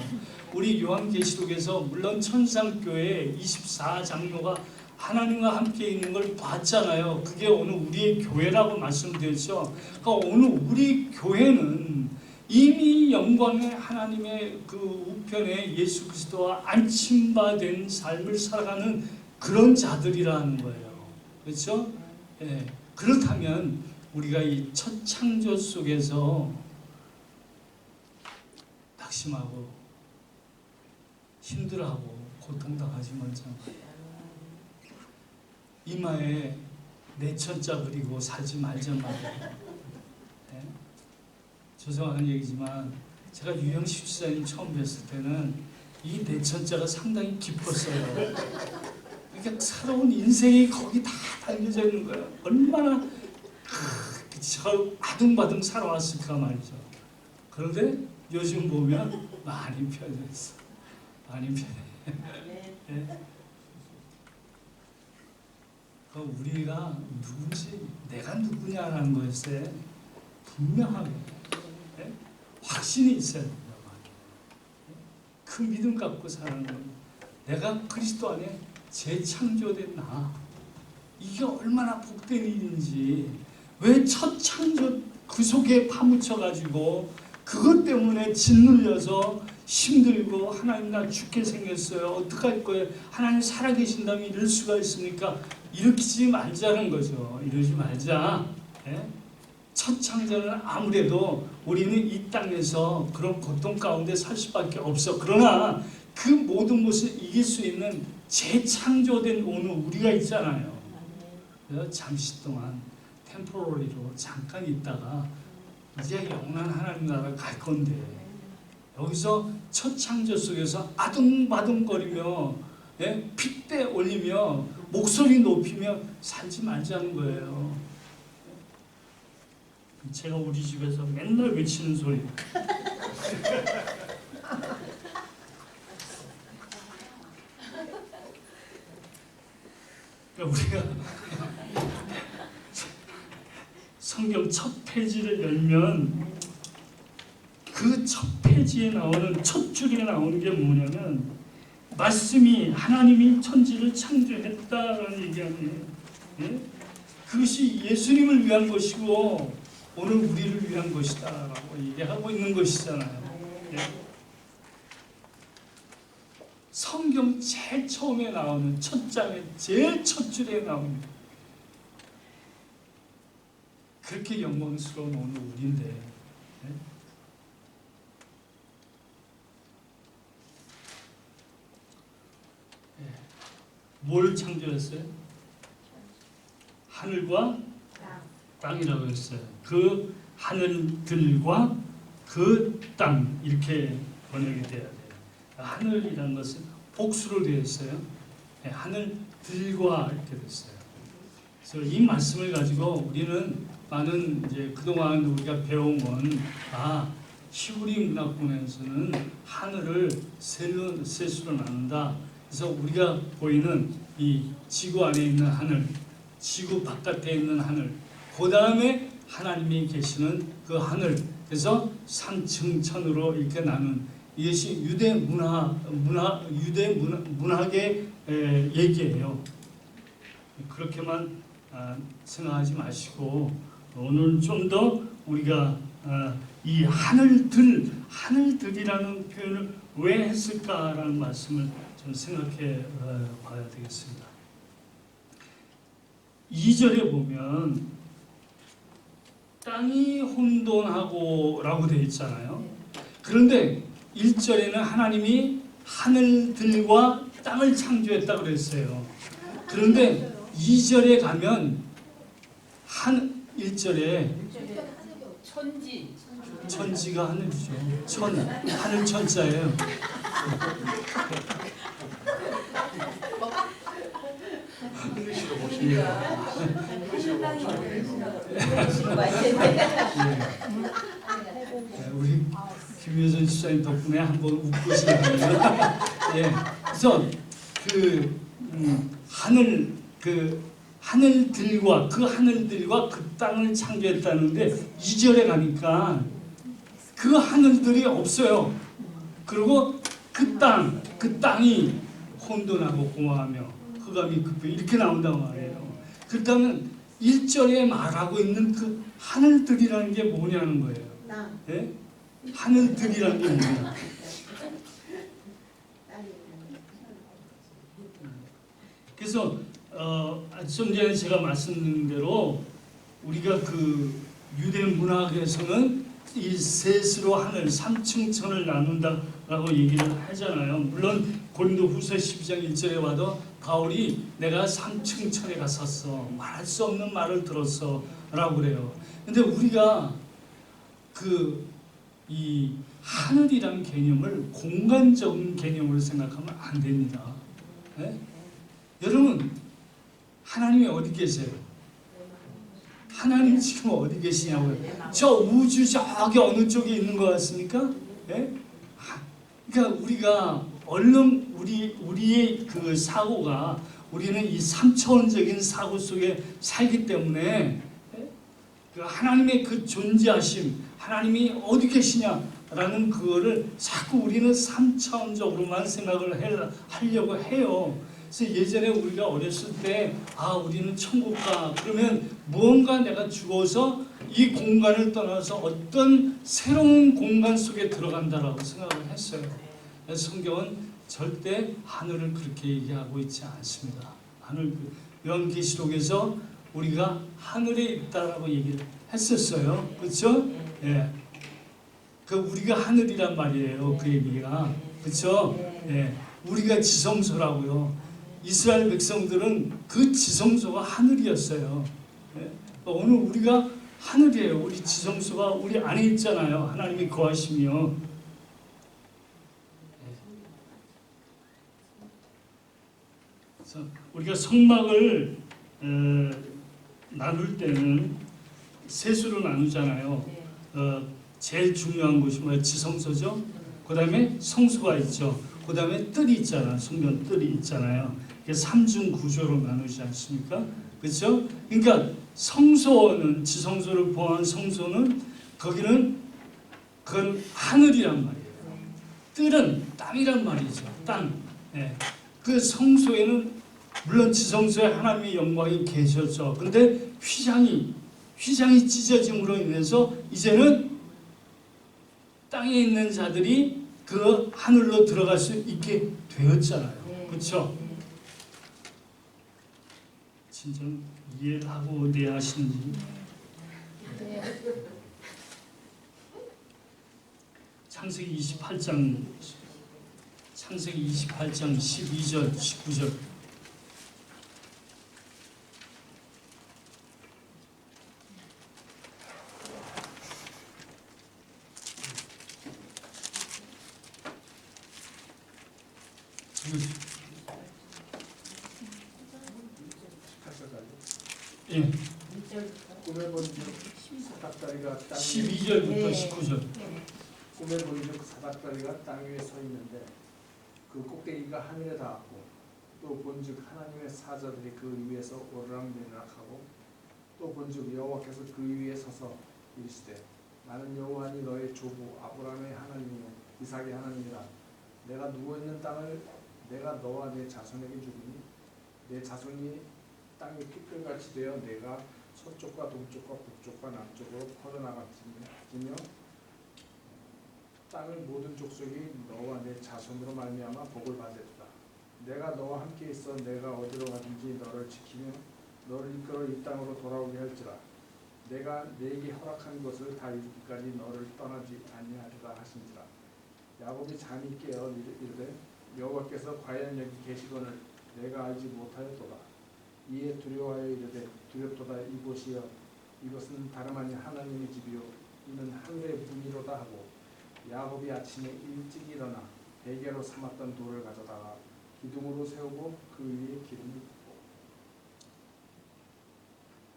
우리 요한계시록에서 물론 천상교회 24장로가 하나님과 함께 있는 걸 봤잖아요. 그게 오늘 우리의 교회라고 말씀드렸죠. 그러니까 오늘 우리 교회는 이미 영광의 하나님의 그 우편에 예수 그리스도와 안침받은 삶을 살아가는 그런 자들이라는 거예요. 그렇죠? 예. 그렇다면 우리가 이 첫 창조 속에서 낙심하고 힘들어하고 고통당하지 말자. 이마에 내천자 그리고 살지 말자 말이에요. 네? 죄송한 얘기지만 제가 유영식 집사님 처음 뵀을 때는 이 내천자가 상당히 깊었어요. 그러니까 살아온 인생이 거기 다 담겨져 있는 거예요. 얼마나 저 아둥바둥 살아왔을까 말이죠. 그런데 요즘 보면 많이 편해졌어. 많이 편해. 네? 우리가 누군지 내가 누구냐라는 것에 분명하게 네? 확신이 있어야 된다. 그 믿음 갖고 사는 것. 내가 그리스도 안에 재창조된 나. 이게 얼마나 복된 일인지. 왜 첫 창조 그 속에 파묻혀가지고 그것 때문에 짓눌려서 힘들고 하나님 나 죽게 생겼어요. 어떡할 거예요? 하나님 살아계신다면 이럴 수가 있습니까? 일으키지 말자는 거죠. 이러지 말자. 예? 첫 창조는 아무래도 우리는 이 땅에서 그런 고통 가운데 살 수밖에 없어. 그러나 그 모든 것을 이길 수 있는 재창조된 오늘 우리가 있잖아요. 그래서 잠시 동안 템포러리로 잠깐 있다가 이제 영원한 하나님 나라 갈 건데 여기서 첫 창조 속에서 아둥바둥거리며 예? 핏대 올리며 목소리 높이며 살지 말자는 거예요. 제가 우리 집에서 맨날 외치는 소리. 우리가 성경 첫 페이지를 열면 그 첫 페이지에 나오는 첫 줄에 나오는 게 뭐냐면 말씀이 하나님이 천지를 창조했다라는 얘기 아니에요. 예? 그것이 예수님을 위한 것이고 오늘 우리를 위한 것이다라고 얘기하고 있는 것이잖아요. 예? 성경 제일 처음에 나오는 첫 장에 제일 첫 줄에 나옵니다. 그렇게 영광스러운 오늘 우리인데 예? 뭘 창조했어요? 하늘과 땅이라고 했어요. 그 하늘들과 그 땅 이렇게 번역이 돼야 돼요. 하늘이라는 것은 복수로 되어 있어요. 하늘들과 이렇게 됐어요. 그래서 이 말씀을 가지고 우리는 많은 이제 그동안 우리가 배운 건 히브리 문학권에서는 하늘을 셋으로 나눈다. 그래서 우리가 보이는 이 지구 안에 있는 하늘, 지구 바깥에 있는 하늘, 그 다음에 하나님이 계시는 그 하늘, 그래서 산층천으로 이렇게 나눈 이것이 유대 문학의 얘기예요. 그렇게만 생각하지 마시고 오늘 좀 더 우리가 이 하늘들이라는 표현을 왜 했을까라는 말씀을 좀 생각해 봐야 되겠습니다. 2절에 보면 땅이 혼돈하고 라고 되어 있잖아요. 그런데 1절에는 하나님이 하늘들과 땅을 창조했다고 그랬어요. 그런데 2절에 가면 1절에 천지가 하늘이죠. 하늘 천자예요. 인글리시로 보십니다. 우리 김효선 집사님 덕분에 한번 웃고 싶네요. 예, 그래서 하늘들과 그 땅을 창조했다는데 2절에 가니까 그 하늘들이 없어요. 그리고 그 땅이 혼돈하고 공허하며 흑암이 급해 이렇게 나온단 말이에요. 그렇다면 1절에 말하고 있는 그 하늘들이라는 게 뭐냐는 거예요. 예? 하늘들이라는 게 뭐냐? 그래서 좀 전에 제가 말씀드린 대로 우리가 그 유대 문학에서는 이 셋으로 하늘 3층천을 나눈다 라고 얘기를 하잖아요. 물론 고린도후서 12장 1절에 와도 바울이 내가 3층 천에 갔었어, 말할 수 없는 말을 들었어 라고 그래요. 근데 우리가 이 하늘이라는 개념을 공간적인 개념으로 생각하면 안 됩니다. 네? 여러분, 하나님이 어디 계세요? 하나님 지금 어디 계시냐고요? 저 우주 저기 어느 쪽에 있는 것 같습니까? 네? 그러니까 우리가 얼른 우리의 그 사고가, 우리는 이 3차원적인 사고 속에 살기 때문에 그 하나님의 그 존재하심, 하나님이 어디 계시냐라는 그거를 자꾸 우리는 3차원적으로만 생각을 하려고 해요. 그래서 예전에 우리가 어렸을 때 우리는 천국 가 그러면 무언가 내가 죽어서 이 공간을 떠나서 어떤 새로운 공간 속에 들어간다라고 생각을 했어요. 그래서 성경은 절대 하늘을 그렇게 얘기하고 있지 않습니다. 하늘, 요한계시록에서 우리가 하늘에 있다라고 얘기를 했었어요. 그렇죠? 예. 그 우리가 하늘이란 말이에요. 그 얘기가. 그렇죠? 예. 우리가 지성소라고요. 이스라엘 백성들은 그 지성소가 하늘이었어요. 예. 오늘 우리가 하늘이에요. 우리 지성소가 우리 안에 있잖아요. 하나님이 거하시며. 그래서 우리가 성막을 나눌 때는 세수로 나누잖아요. 제일 중요한 것이 뭐예요? 지성소죠. 그 다음에 성소가 있죠. 그 다음에 뜰이 있잖아요. 성전 뜰이 있잖아요. 이게 3중 구조로 나누지 않습니까? 그렇죠? 그러니까 성소는, 지성소를 포함한 성소는 거기는 그건 하늘이란 말이에요. 뜰은 땅이란 말이죠. 땅. 예. 그 성소에는 물론 지성소에 하나님의 영광이 계셨죠. 근데 휘장이 찢어짐으로 인해서 이제는 땅에 있는 자들이 그 하늘로 들어갈 수 있게 되었잖아요. 그렇죠? 진짜 이해를 하고 이해하시는지. 창세기 28장 12절 19절. 예. 꿈에 본즉 사닥다리가 땅 12절부터 19절. 꿈에 본즉 사닥다리가 땅 위에 서 있는데 그 꼭대기가 하늘에 닿았고 또 본즉 하나님의 사자들이 그 위에서 오르락내리락하고 또 본즉 여호와께서 그 위에 서서 이르시되 나는 여호와니 너의 조부 아브라함의 하나님이요 이삭의 하나님이라. 내가 누워있는 땅을 내가 너와 내 자손에게 주리니 내 자손이 땅이 핏불같이 되어 내가 서쪽과 동쪽과 북쪽과 남쪽으로 퍼져나갔으며 땅의 모든 족속이 너와 내 자손으로 말미암아 복을 받으리라. 내가 너와 함께 있어 내가 어디로 가든지 너를 지키며 너를 이끌어 이 땅으로 돌아오게 할지라. 내가 네게 허락한 것을 다 이루기까지 너를 떠나지 아니하리라 하신지라. 야곱이 잠이 깨어 이르되 여호와께서 과연 여기 계시거늘 내가 알지 못하였도다. 이에 두려워하여 이르되 두렵도다. 이곳이여 이것은 다름 아닌 하나님의 집이요 이는 하늘의 문이로다 하고 야곱이 아침에 일찍 일어나 베개로 삼았던 돌을 가져다가 기둥으로 세우고 그 위에 기름을 붓고.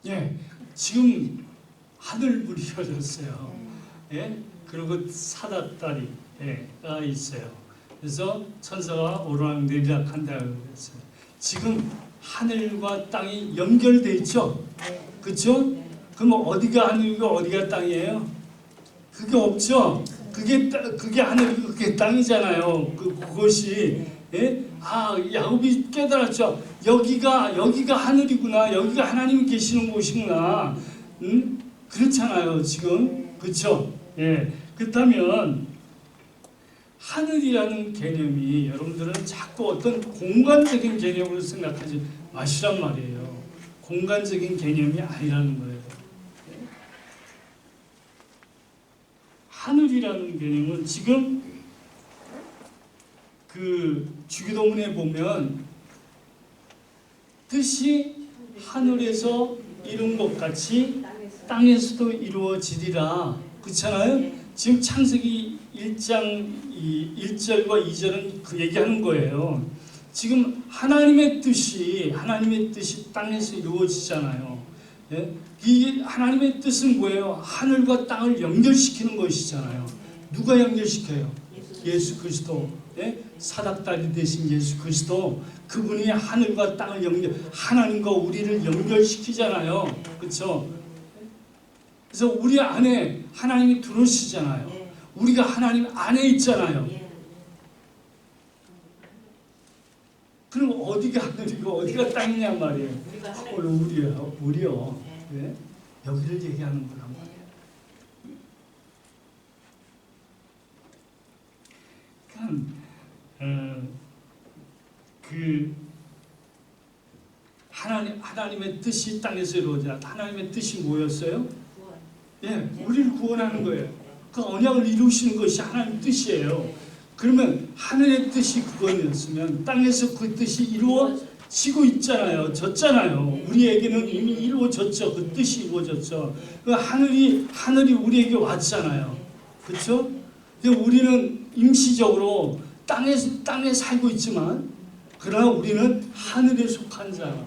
예, 지금 하늘불이 켜졌어요. 예, 그리고 사닥다리가 있어요. 그래서 천사가 오르락내리락한다고 그랬어요. 지금 하늘과 땅이 연결돼 있죠. 그렇죠? 그럼 어디가 하늘이고 어디가 땅이에요? 그게 없죠. 그게 하늘, 그게 땅이잖아요. 그것이. 예? 야곱이 깨달았죠. 여기가 하늘이구나. 여기가 하나님이 계시는 곳이구나. 그렇잖아요. 지금. 그렇죠? 예. 그렇다면 하늘이라는 개념이 여러분들은 자꾸 어떤 공간적인 개념으로 생각하지 마시란 말이에요. 공간적인 개념이 아니라는 거예요. 하늘이라는 개념은 지금 그 주기도문에 보면 뜻이 하늘에서 이룬 것 같이 땅에서도 이루어지리라. 그렇잖아요. 지금 창세기 1장 1절과 2절은 그 얘기하는 거예요. 지금 하나님의 뜻이 땅에서 이루어지잖아요. 예? 이 하나님의 뜻은 뭐예요? 하늘과 땅을 연결시키는 것이잖아요. 누가 연결시켜요? 예수 그리스도. 예? 사닥다리 되신 예수 그리스도. 그분이 하늘과 땅을 하나님과 우리를 연결시키잖아요. 그렇죠? 그래서 우리 안에 하나님이 들어오시잖아요. 우리가 하나님 안에 있잖아요. 그럼 어디가 하늘이고 어디가 땅이냐 말이에요. 우리요. 네? 여기를 얘기하는 거란 말이에요. 그러니까 그 하나님의 뜻이 땅에서 이루어져. 하나님의 뜻이 뭐였어요? 예, 우리를 구원하는 거예요. 그 언약을 이루시는 것이 하나님의 뜻이에요. 그러면 하늘의 뜻이 그거였으면 땅에서 그 뜻이 이루어지고 있잖아요. 졌잖아요. 우리에게는 이미 이루어졌죠. 그 뜻이 이루어졌죠. 그 하늘이 우리에게 왔잖아요. 그렇죠? 근데 우리는 임시적으로 땅에 살고 있지만 그러나 우리는 하늘에 속한 자.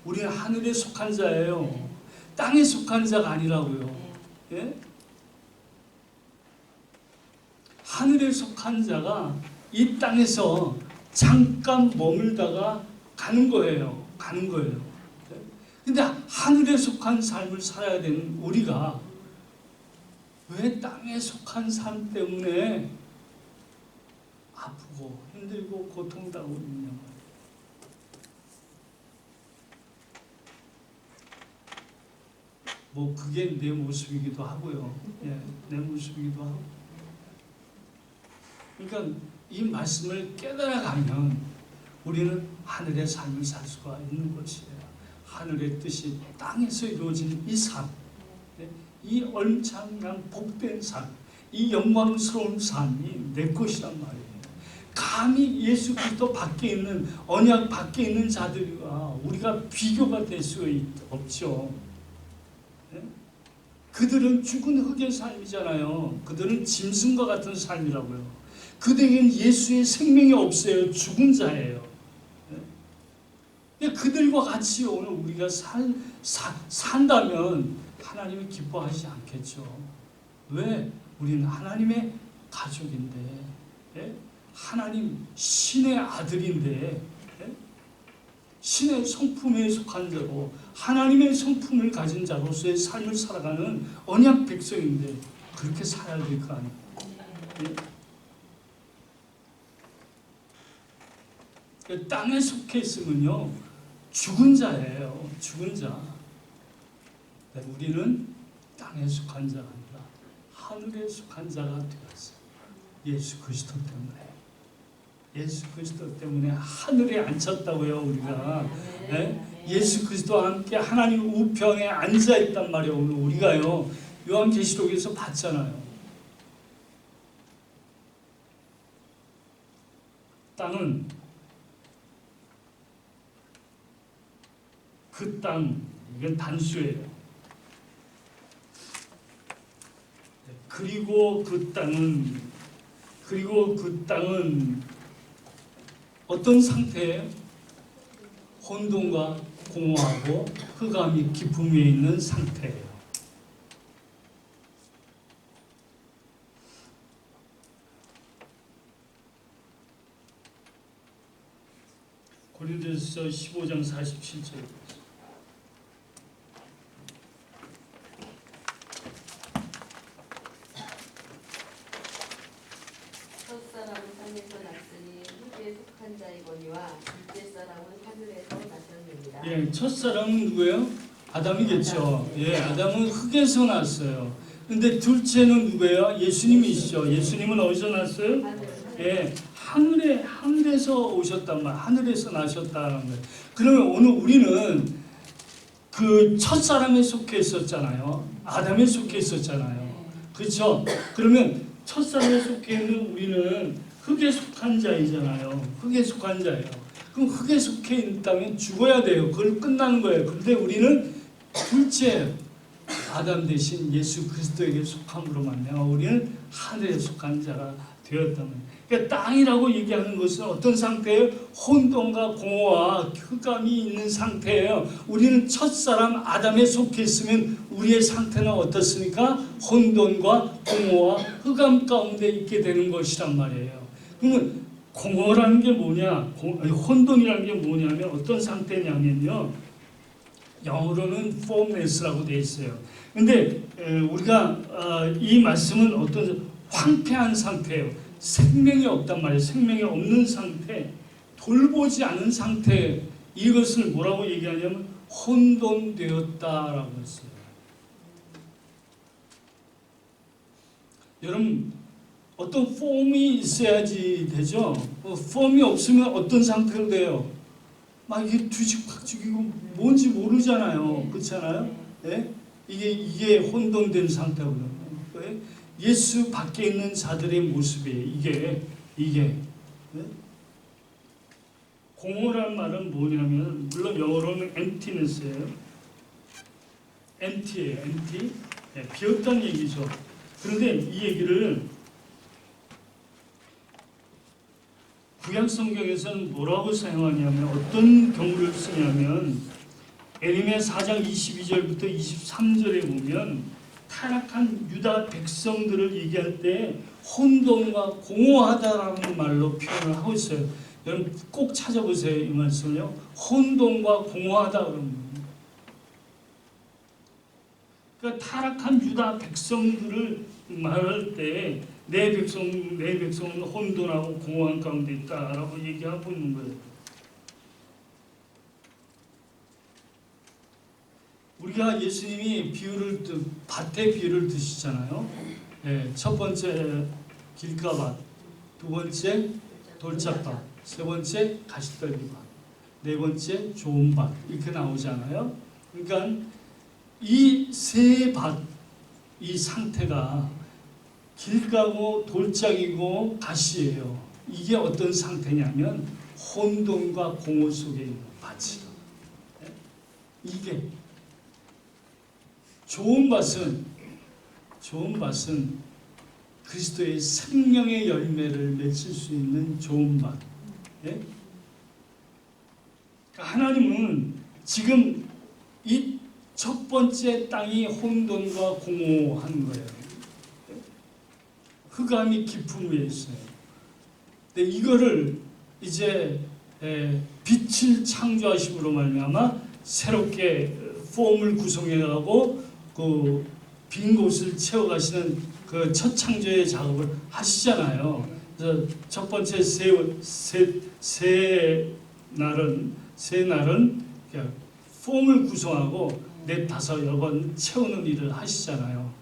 우리는 하늘에 속한 자예요. 땅에 속한 자가 아니라고요. 예? 하늘에 속한 자가 이 땅에서 잠깐 머물다가 가는 거예요. 근데 하늘에 속한 삶을 살아야 되는 우리가 왜 땅에 속한 삶 때문에 아프고 힘들고 고통당하고 있냐 말이에요. 뭐 그게 내 모습이기도 하고요. 예, 내 모습이기도 하고. 그러니까 이 말씀을 깨달아가면 우리는 하늘의 삶을 살 수가 있는 것이에요. 하늘의 뜻이 땅에서 이루어진 이 삶, 이 얼창한 복된 삶, 이 영광스러운 삶이 내 것이란 말이에요. 감히 예수 그리스도 밖에 있는 언약 밖에 있는 자들과 우리가 비교가 될 수 없죠. 그들은 죽은 흙의 삶이잖아요. 그들은 짐승과 같은 삶이라고요. 그들에게는 예수의 생명이 없어요. 죽은 자예요. 그들과 같이 오늘 우리가 산다면 하나님이 기뻐하지 않겠죠. 왜? 우리는 하나님의 가족인데, 하나님 신의 아들인데, 신의 성품에 속한 자로 하나님의 성품을 가진 자로서의 삶을 살아가는 언약 백성인데 그렇게 살아야 될 거 아니에요. 땅에 속해 있으면요 죽은 자예요. 죽은 자. 우리는 땅에 속한 자가 아니라 하늘에 속한 자가 되었어요. 예수 그리스도 때문에. 예수 그리스도 때문에 하늘에 앉혔다고요. 우리가 예수 그리스도와 함께 하나님 우편에 앉아 있단 말이에요. 오늘 우리가요 요한계시록에서 봤잖아요. 땅은 그 땅, 이건 단수예요. 그리고 그 땅은 어떤 상태예요? 혼돈과 공허하고 흑암이 깊음 위에 있는 상태예요. 고린도서 15장 47절. 첫사람은 땅에서 났으니 흙에 속한 자이거니와 둘째 사람은 하늘에서 나셨느니라. 예, 첫사람은 누구예요? 아담이겠죠. 예, 아담은 흙에서 났어요. 근데 둘째는 누구예요? 예수님이시죠. 예수님은 어디서 났어요? 예, 하늘에서 오셨단 말, 하늘에서 나셨다는 거예요. 그러면 오늘 우리는 그 첫사람에 속해 있었잖아요. 아담에 속해 있었잖아요. 그렇죠? 그러면 첫사람에 속해 있는 우리는 흙에 속한 자이잖아요. 흙에 속한 자예요. 그럼 흙에 속해 있다면 죽어야 돼요. 그걸 끝나는 거예요. 근데 우리는 둘째 아담 대신 예수 그리스도에게 속함으로 말미암아 우리는 하늘에 속한 자가 되었다면, 그러니까 땅이라고 얘기하는 것은 어떤 상태예요? 혼돈과 공허와 흑암이 있는 상태예요. 우리는 첫사람 아담에 속해 있으면 우리의 상태는 어떻습니까? 혼돈과 공허와 흑암 가운데 있게 되는 것이란 말이에요. 그러면 공허라는 게 뭐냐? 혼돈이라는 게 뭐냐면 어떤 상태냐면요, 영어로는 formless라고 되어 있어요. 근데 우리가 이 말씀은 어떤 황폐한 상태예요. 생명이 없단 말이에요. 생명이 없는 상태, 돌보지 않은 상태, 이것을 뭐라고 얘기하냐면 혼돈되었다라고 했어요. 여러분, 어떤 폼이 있어야지 되죠. 폼이 없으면 어떤 상태로 돼요? 막 이게 뒤죽박죽이고 뭔지 모르잖아요. 그렇잖아요? 네? 이게 혼돈된 상태거든요. 예수 밖에 있는 자들의 모습이에요. 이게 네? 공허란 말은 뭐냐면, 물론 영어로는 emptiness예요. empty예요. empty. 네, 비었다는 얘기죠. 그런데 이 얘기를 구약 성경에서는 뭐라고 사용하냐면, 어떤 경우를 쓰냐면 에레미야 4장 22절부터 23절에 보면 타락한 유다 백성들을 얘기할 때 혼돈과 공허하다라는 말로 표현을 하고 있어요. 여러분 꼭 찾아보세요. 이 말씀을요. 혼돈과 공허하다 그러는 거예요. 그러니까 타락한 유다 백성들을 말할 때 내 백성은 혼돈하고 공허한 가운데 있다라고 얘기하고 있는 거예요. 우리가 예수님이 밭의 비유를 드시잖아요. 네, 첫 번째 길가밭, 두 번째 돌짝밭, 세 번째 가시떨기밭, 네 번째 좋은 밭, 이렇게 나오잖아요. 그러니까 이 세 밭, 이 상태가 길가고 돌짝이고 가시예요. 이게 어떤 상태냐면 혼돈과 공허 속에 있는 밭이에요. 이게 좋은 밭은 그리스도의 생명의 열매를 맺을 수 있는 좋은 밭. 예? 하나님은 지금 이 첫 번째 땅이 혼돈과 공허한 거예요. 흑암이 깊은 위에 있어요. 근데 이거를 이제 빛을 창조하심으로 말미암아 새롭게 폼을 구성해가고 그 빈 곳을 채워가시는 그 첫 창조의 작업을 하시잖아요. 그래서 첫 번째 세 날은 폼을 구성하고 넷, 다섯, 여러 번 채우는 일을 하시잖아요.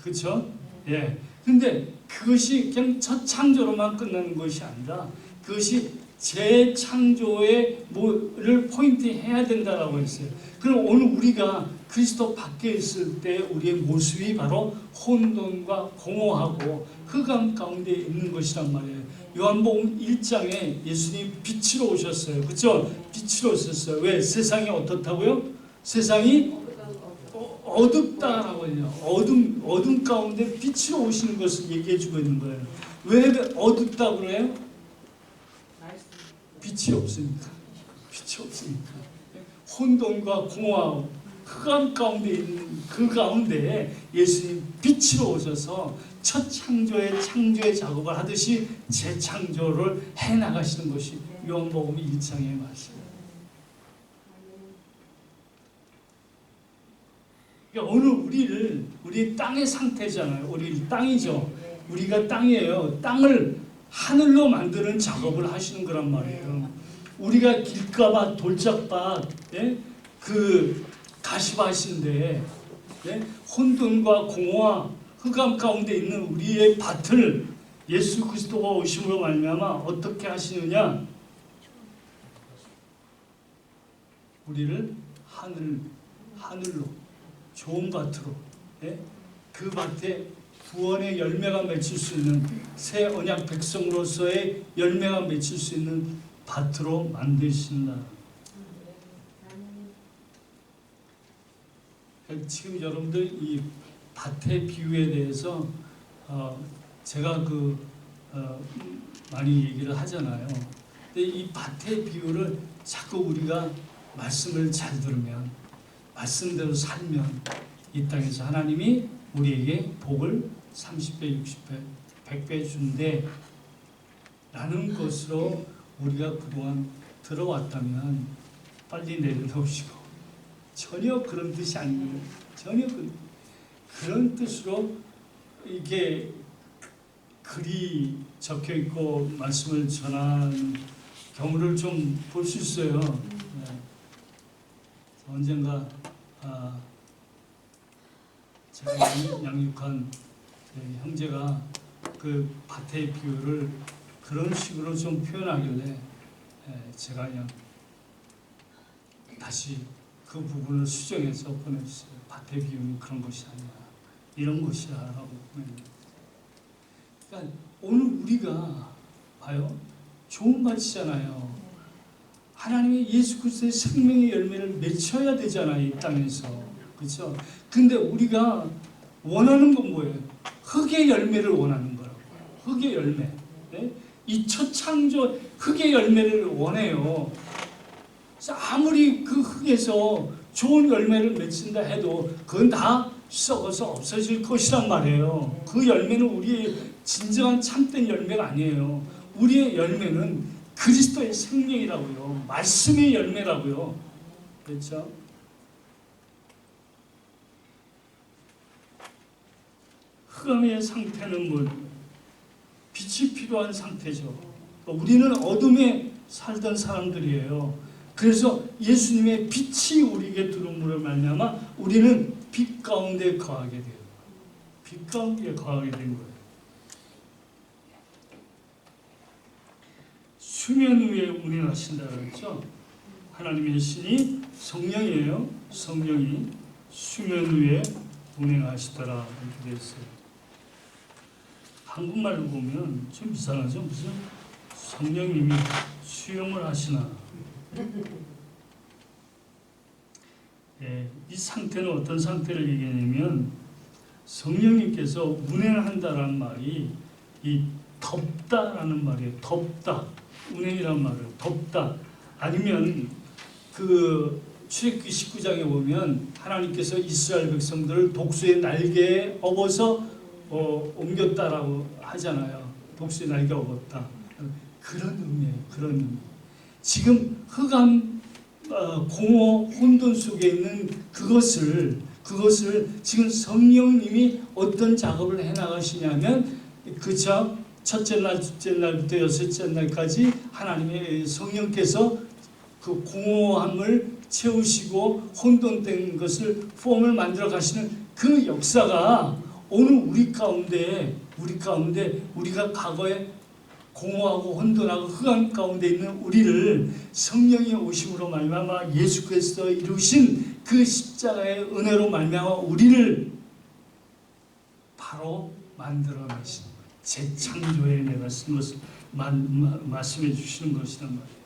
그렇죠? 예. 근데 그것이 그냥 첫 창조로만 끝나는 것이 아니라 그것이 재창조의 뭐를 포인트해야 된다라고 했어요. 그럼 오늘 우리가 그리스도 밖에 있을 때 우리의 모습이 바로 혼돈과 공허하고 흑암 가운데 있는 것이란 말이에요. 요한복음 1장에 예수님 빛으로 오셨어요. 그렇죠? 빛으로 오셨어요. 왜? 세상이 어떻다고요? 세상이 어둡다라고 해요. 어둠 가운데 빛으로 오시는 것을 얘기해주고 있는 거예요. 왜 어둡다고 그래요? 빛이 없으니까. 빛이 없으니까. 혼돈과 공허하고 흑암 가운데 있는 그 가운데 예수님 빛으로 오셔서 첫 창조의 작업을 하듯이 재창조를 해나가시는 것이 요한복음 1장의 말씀이에요. 그러니까 오늘 우리 땅의 상태잖아요. 우리 땅이죠. 우리가 땅이에요. 땅을 하늘로 만드는 작업을 하시는 거란 말이에요. 우리가 길가밭, 돌짝밭, 예? 그 가시밭인데, 예? 혼돈과 공허와 흑암 가운데 있는 우리의 밭을 예수 그리스도가 오심으로 말미암아 어떻게 하시느냐? 우리를 하늘로 좋은 밭으로, 예? 그 밭에 구원의 열매가 맺힐 수 있는 새 언약 백성으로서의 열매가 맺힐 수 있는 밭으로 만드신다. 지금 여러분들 이 밭의 비유에 대해서 제가 많이 얘기를 하잖아요. 근데 이 밭의 비유를 자꾸 우리가 말씀을 잘 들으면, 말씀대로 살면 이 땅에서 하나님이 우리에게 복을 30배, 60배, 100배 준대 라는 것으로 우리가 그동안 들어왔다면 빨리 내려놓으시고, 전혀 그런 뜻이 아니에요. 전혀 그런 뜻으로 이게 글이 적혀 있고 말씀을 전하는 경우를 좀 볼 수 있어요. 네. 언젠가 제가 양육한 형제가 그 밭의 비유를 그런 식으로 좀 표현하길래 제가 그냥 다시 그 부분을 수정해서 보내주세요. 밭의 비유는 그런 것이 아니야, 이런 것이야 라고 보내요. 그러니까 오늘 우리가 봐요, 좋은 밭이잖아요. 하나님의 예수 그리스도의 생명의 열매를 맺혀야 되잖아요, 이 땅에서. 그렇죠? 근데 우리가 원하는 건 뭐예요? 흙의 열매를 원하는 거라고. 흙의 열매. 네? 이 첫 창조 흙의 열매를 원해요. 아무리 그 흙에서 좋은 열매를 맺힌다 해도 그건 다 썩어서 없어질 것이란 말이에요. 그 열매는 우리의 진정한 참된 열매가 아니에요. 우리의 열매는 그리스도의 생명이라고요. 말씀의 열매라고요. 그렇죠? 흑암의 상태는 뭐 빛이 필요한 상태죠. 우리는 어둠에 살던 사람들이에요. 그래서 예수님의 빛이 우리에게 들어옴으로 말미암아 우리는 빛 가운데 거하게 돼요. 빛 가운데 거하게 된 거예요. 수면 위에 운행하신다 그랬죠. 하나님의 신이 성령이에요. 성령이 수면 위에 운행하시더라 이렇게 되어 있어요. 한국말로 보면 좀 이상하죠. 무슨 성령님이 수영을 하시나. 이 상태는 어떤 상태를 얘기하냐면 성령님께서 운행한다라는 말이 이 덥다라는 말이에요. 덥다. 운행이란 말을 덥다. 아니면 그 출애굽기 19장에 보면 하나님께서 이스라엘 백성들을 독수의 날개에 업어서 옮겼다라고 하잖아요. 독수의 날개에 업었다. 그런 의미예요. 그런 의미. 지금 흑암, 공허, 혼돈 속에 있는 그것을 지금 성령님이 어떤 작업을 해나가시냐면 그저 첫째 날, 둘째 날부터 여섯째 날까지 하나님의 성령께서 그 공허함을 채우시고 혼돈된 것을 폼을 만들어 가시는 그 역사가 오늘 우리 가운데 우리가 과거에 공허하고 혼돈하고 흑암 가운데 있는 우리를 성령의 오심으로 말미암아 예수 그리스도 이루신 그 십자가의 은혜로 말미암아 우리를 바로 만들어내신 재창조의 내가 쓴 것을 말씀해 주시는 것이란 말이에요.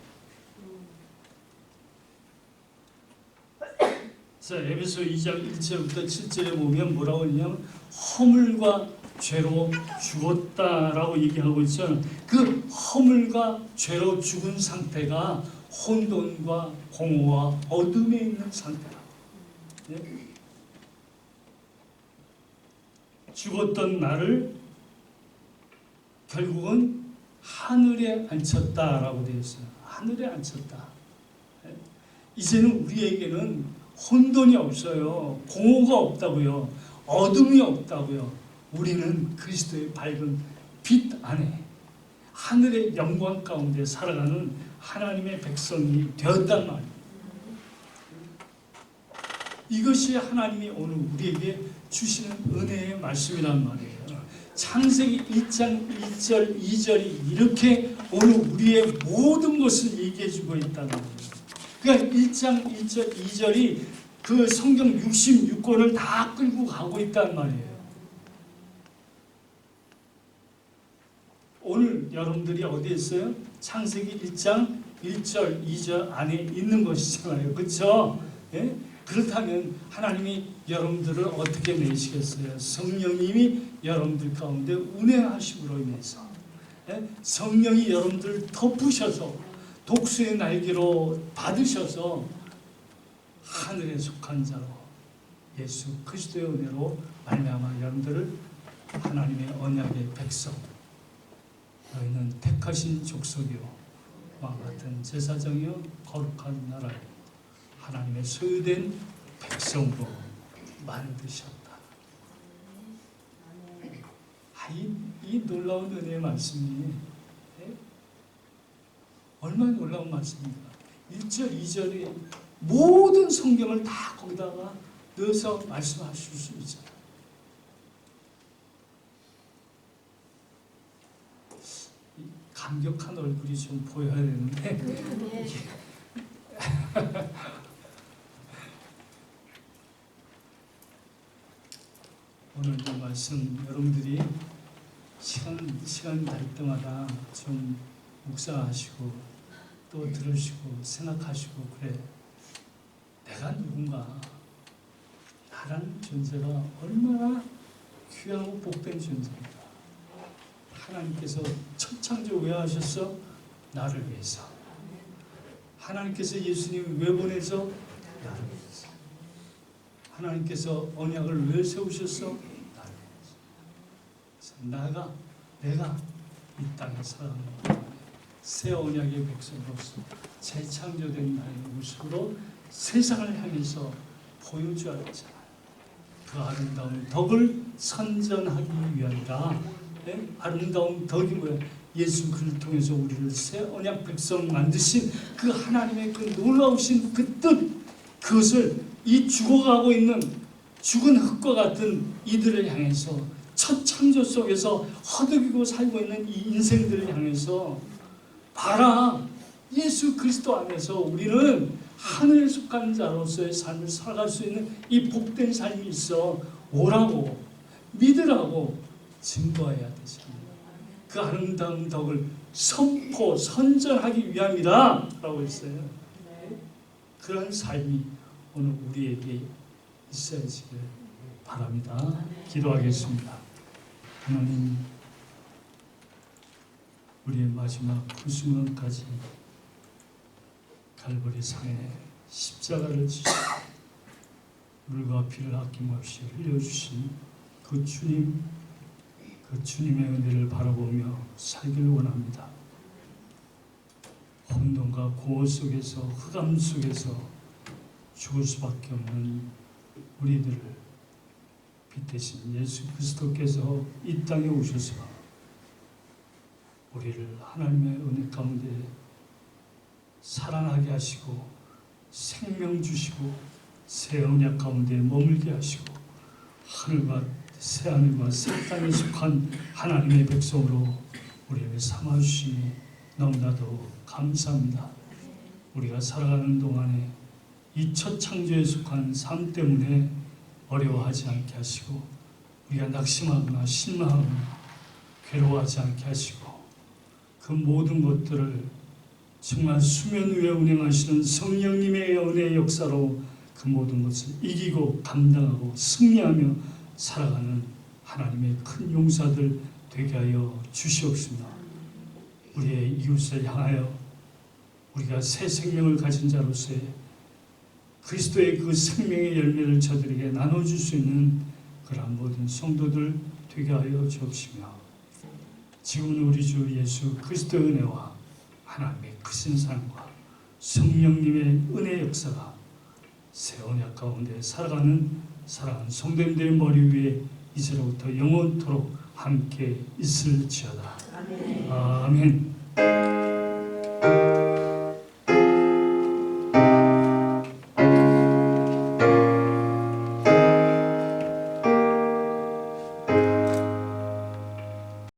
자, 에베소 2장 1절부터 7절에 보면 뭐라고 하냐면 허물과 죄로 죽었다라고 얘기하고 있죠. 그 허물과 죄로 죽은 상태가 혼돈과 공허와 어둠에 있는 상태라고. 네? 죽었던 나를 결국은 하늘에 앉혔다라고 되어 있어요. 하늘에 앉혔다. 네? 이제는 우리에게는 혼돈이 없어요. 공허가 없다고요. 어둠이 없다고요. 우리는 그리스도의 밝은 빛 안에 하늘의 영광 가운데 살아가는 하나님의 백성이 되었단 말이에요. 이것이 하나님이 오늘 우리에게 주시는 은혜의 말씀이란 말이에요. 창세기 1장 1절 2절이 이렇게 오늘 우리의 모든 것을 얘기해 주고 있다는 거예요. 그러니까 1장 1절 2절이 그 성경 66권을 다 끌고 가고 있단 말이에요. 여러분들이 어디에 있어요? 창세기 1장 1절 2절 안에 있는 것이잖아요. 그렇죠? 예? 그렇다면 하나님이 여러분들을 어떻게 내시겠어요? 성령님이 여러분들 가운데 운행하심으로 인해서, 예? 성령이 여러분들을 덮으셔서 독수의 날개로 받으셔서 하늘에 속한 자로 예수 그리스도의 은혜로 말미암아 여러분들을 하나님의 언약의 백성, 너희는 택하신 족속이요 왕 같은 제사장이요 거룩한 나라요 하나님의 소유된 백성으로 만드셨다. 이 놀라운 은혜의 말씀이, 예? 얼마나 놀라운 말씀입니까? 1절 2절에 모든 성경을 다 거기다가 넣어서 말씀하실 수 있잖아요. 감격한 얼굴이 좀 보여야 되는데 오늘 이 말씀 여러분들이 시간 날 때마다 좀 묵상하시고 또 들으시고 생각하시고, 그래, 내가 누군가, 나라는 존재가 얼마나 귀하고 복된 존재인가. 하나님께서 첫 창조 왜 하셨어? 나를 위해서. 하나님께서 예수님 왜 보내서? 나를 위해서. 하나님께서 언약을 왜 세우셨어? 나를 위해서. 내가 이 땅에 살아가는 새 언약의 백성으로서 재창조된 나의 모습으로 세상을 향해서 보여줘야잖아요. 그 아름다운 덕을 선전하기 위함이라. 네? 아름다운 덕이 뭐예요? 예수 그리스도를 통해서 우리를 새 언약 백성 만드신 그 하나님의 그 놀라우신 그 뜻, 그것을 이 죽어가고 있는 죽은 흙과 같은 이들을 향해서, 첫 창조 속에서 허덕이고 살고 있는 이 인생들을 향해서, 봐라, 예수 그리스도 안에서 우리는 하늘에 속한 자로서의 삶을 살아갈 수 있는 이 복된 삶이 있어. 오라고, 믿으라고 증거해야 되잖아요. 그 아름다운 덕을 선전하기 위함이다 라고 했어요. 그런 삶이 오늘 우리에게 있어야지를 바랍니다. 기도하겠습니다. 하나님, 우리의 마지막 그 순간까지 갈보리 산에 십자가를 지시고 물과 피를 아낌없이 흘려주신 그 주님, 그 주님의 은혜를 바라보며 살기를 원합니다. 혼돈과 공허 속에서, 흑암 속에서 죽을 수밖에 없는 우리들을 빛 대신 예수 그리스도께서 이 땅에 오셔서 우리를 하나님의 은혜 가운데 살아나게 하시고 생명 주시고 새 언약 가운데 머물게 하시고 하늘과 새하늘과 새 땅에 속한 하나님의 백성으로 우리를 삼아주시니 너무나도 감사합니다. 우리가 살아가는 동안에 이 첫 창조에 속한 삶 때문에 어려워하지 않게 하시고, 우리가 낙심하거나 실망하거나 괴로워하지 않게 하시고, 그 모든 것들을 정말 수면 위에 운행하시는 성령님의 은혜의 역사로 그 모든 것을 이기고 감당하고 승리하며 살아가는 하나님의 큰 용사들 되게 하여 주시옵소서. 우리의 이웃을 향하여 우리가 새 생명을 가진 자로서의 그리스도의 그 생명의 열매를 저들에게 나눠줄 수 있는 그러한 모든 성도들 되게 하여 주옵시며, 지금은 우리 주 예수 그리스도의 은혜와 하나님의 크신 사랑과 성령님의 은혜 역사가 새 언약 가운데 살아가는 사랑하는 성도님들의 머리 위에 이제로부터 영원토록 함께 있을지어다. 아멘. 아멘.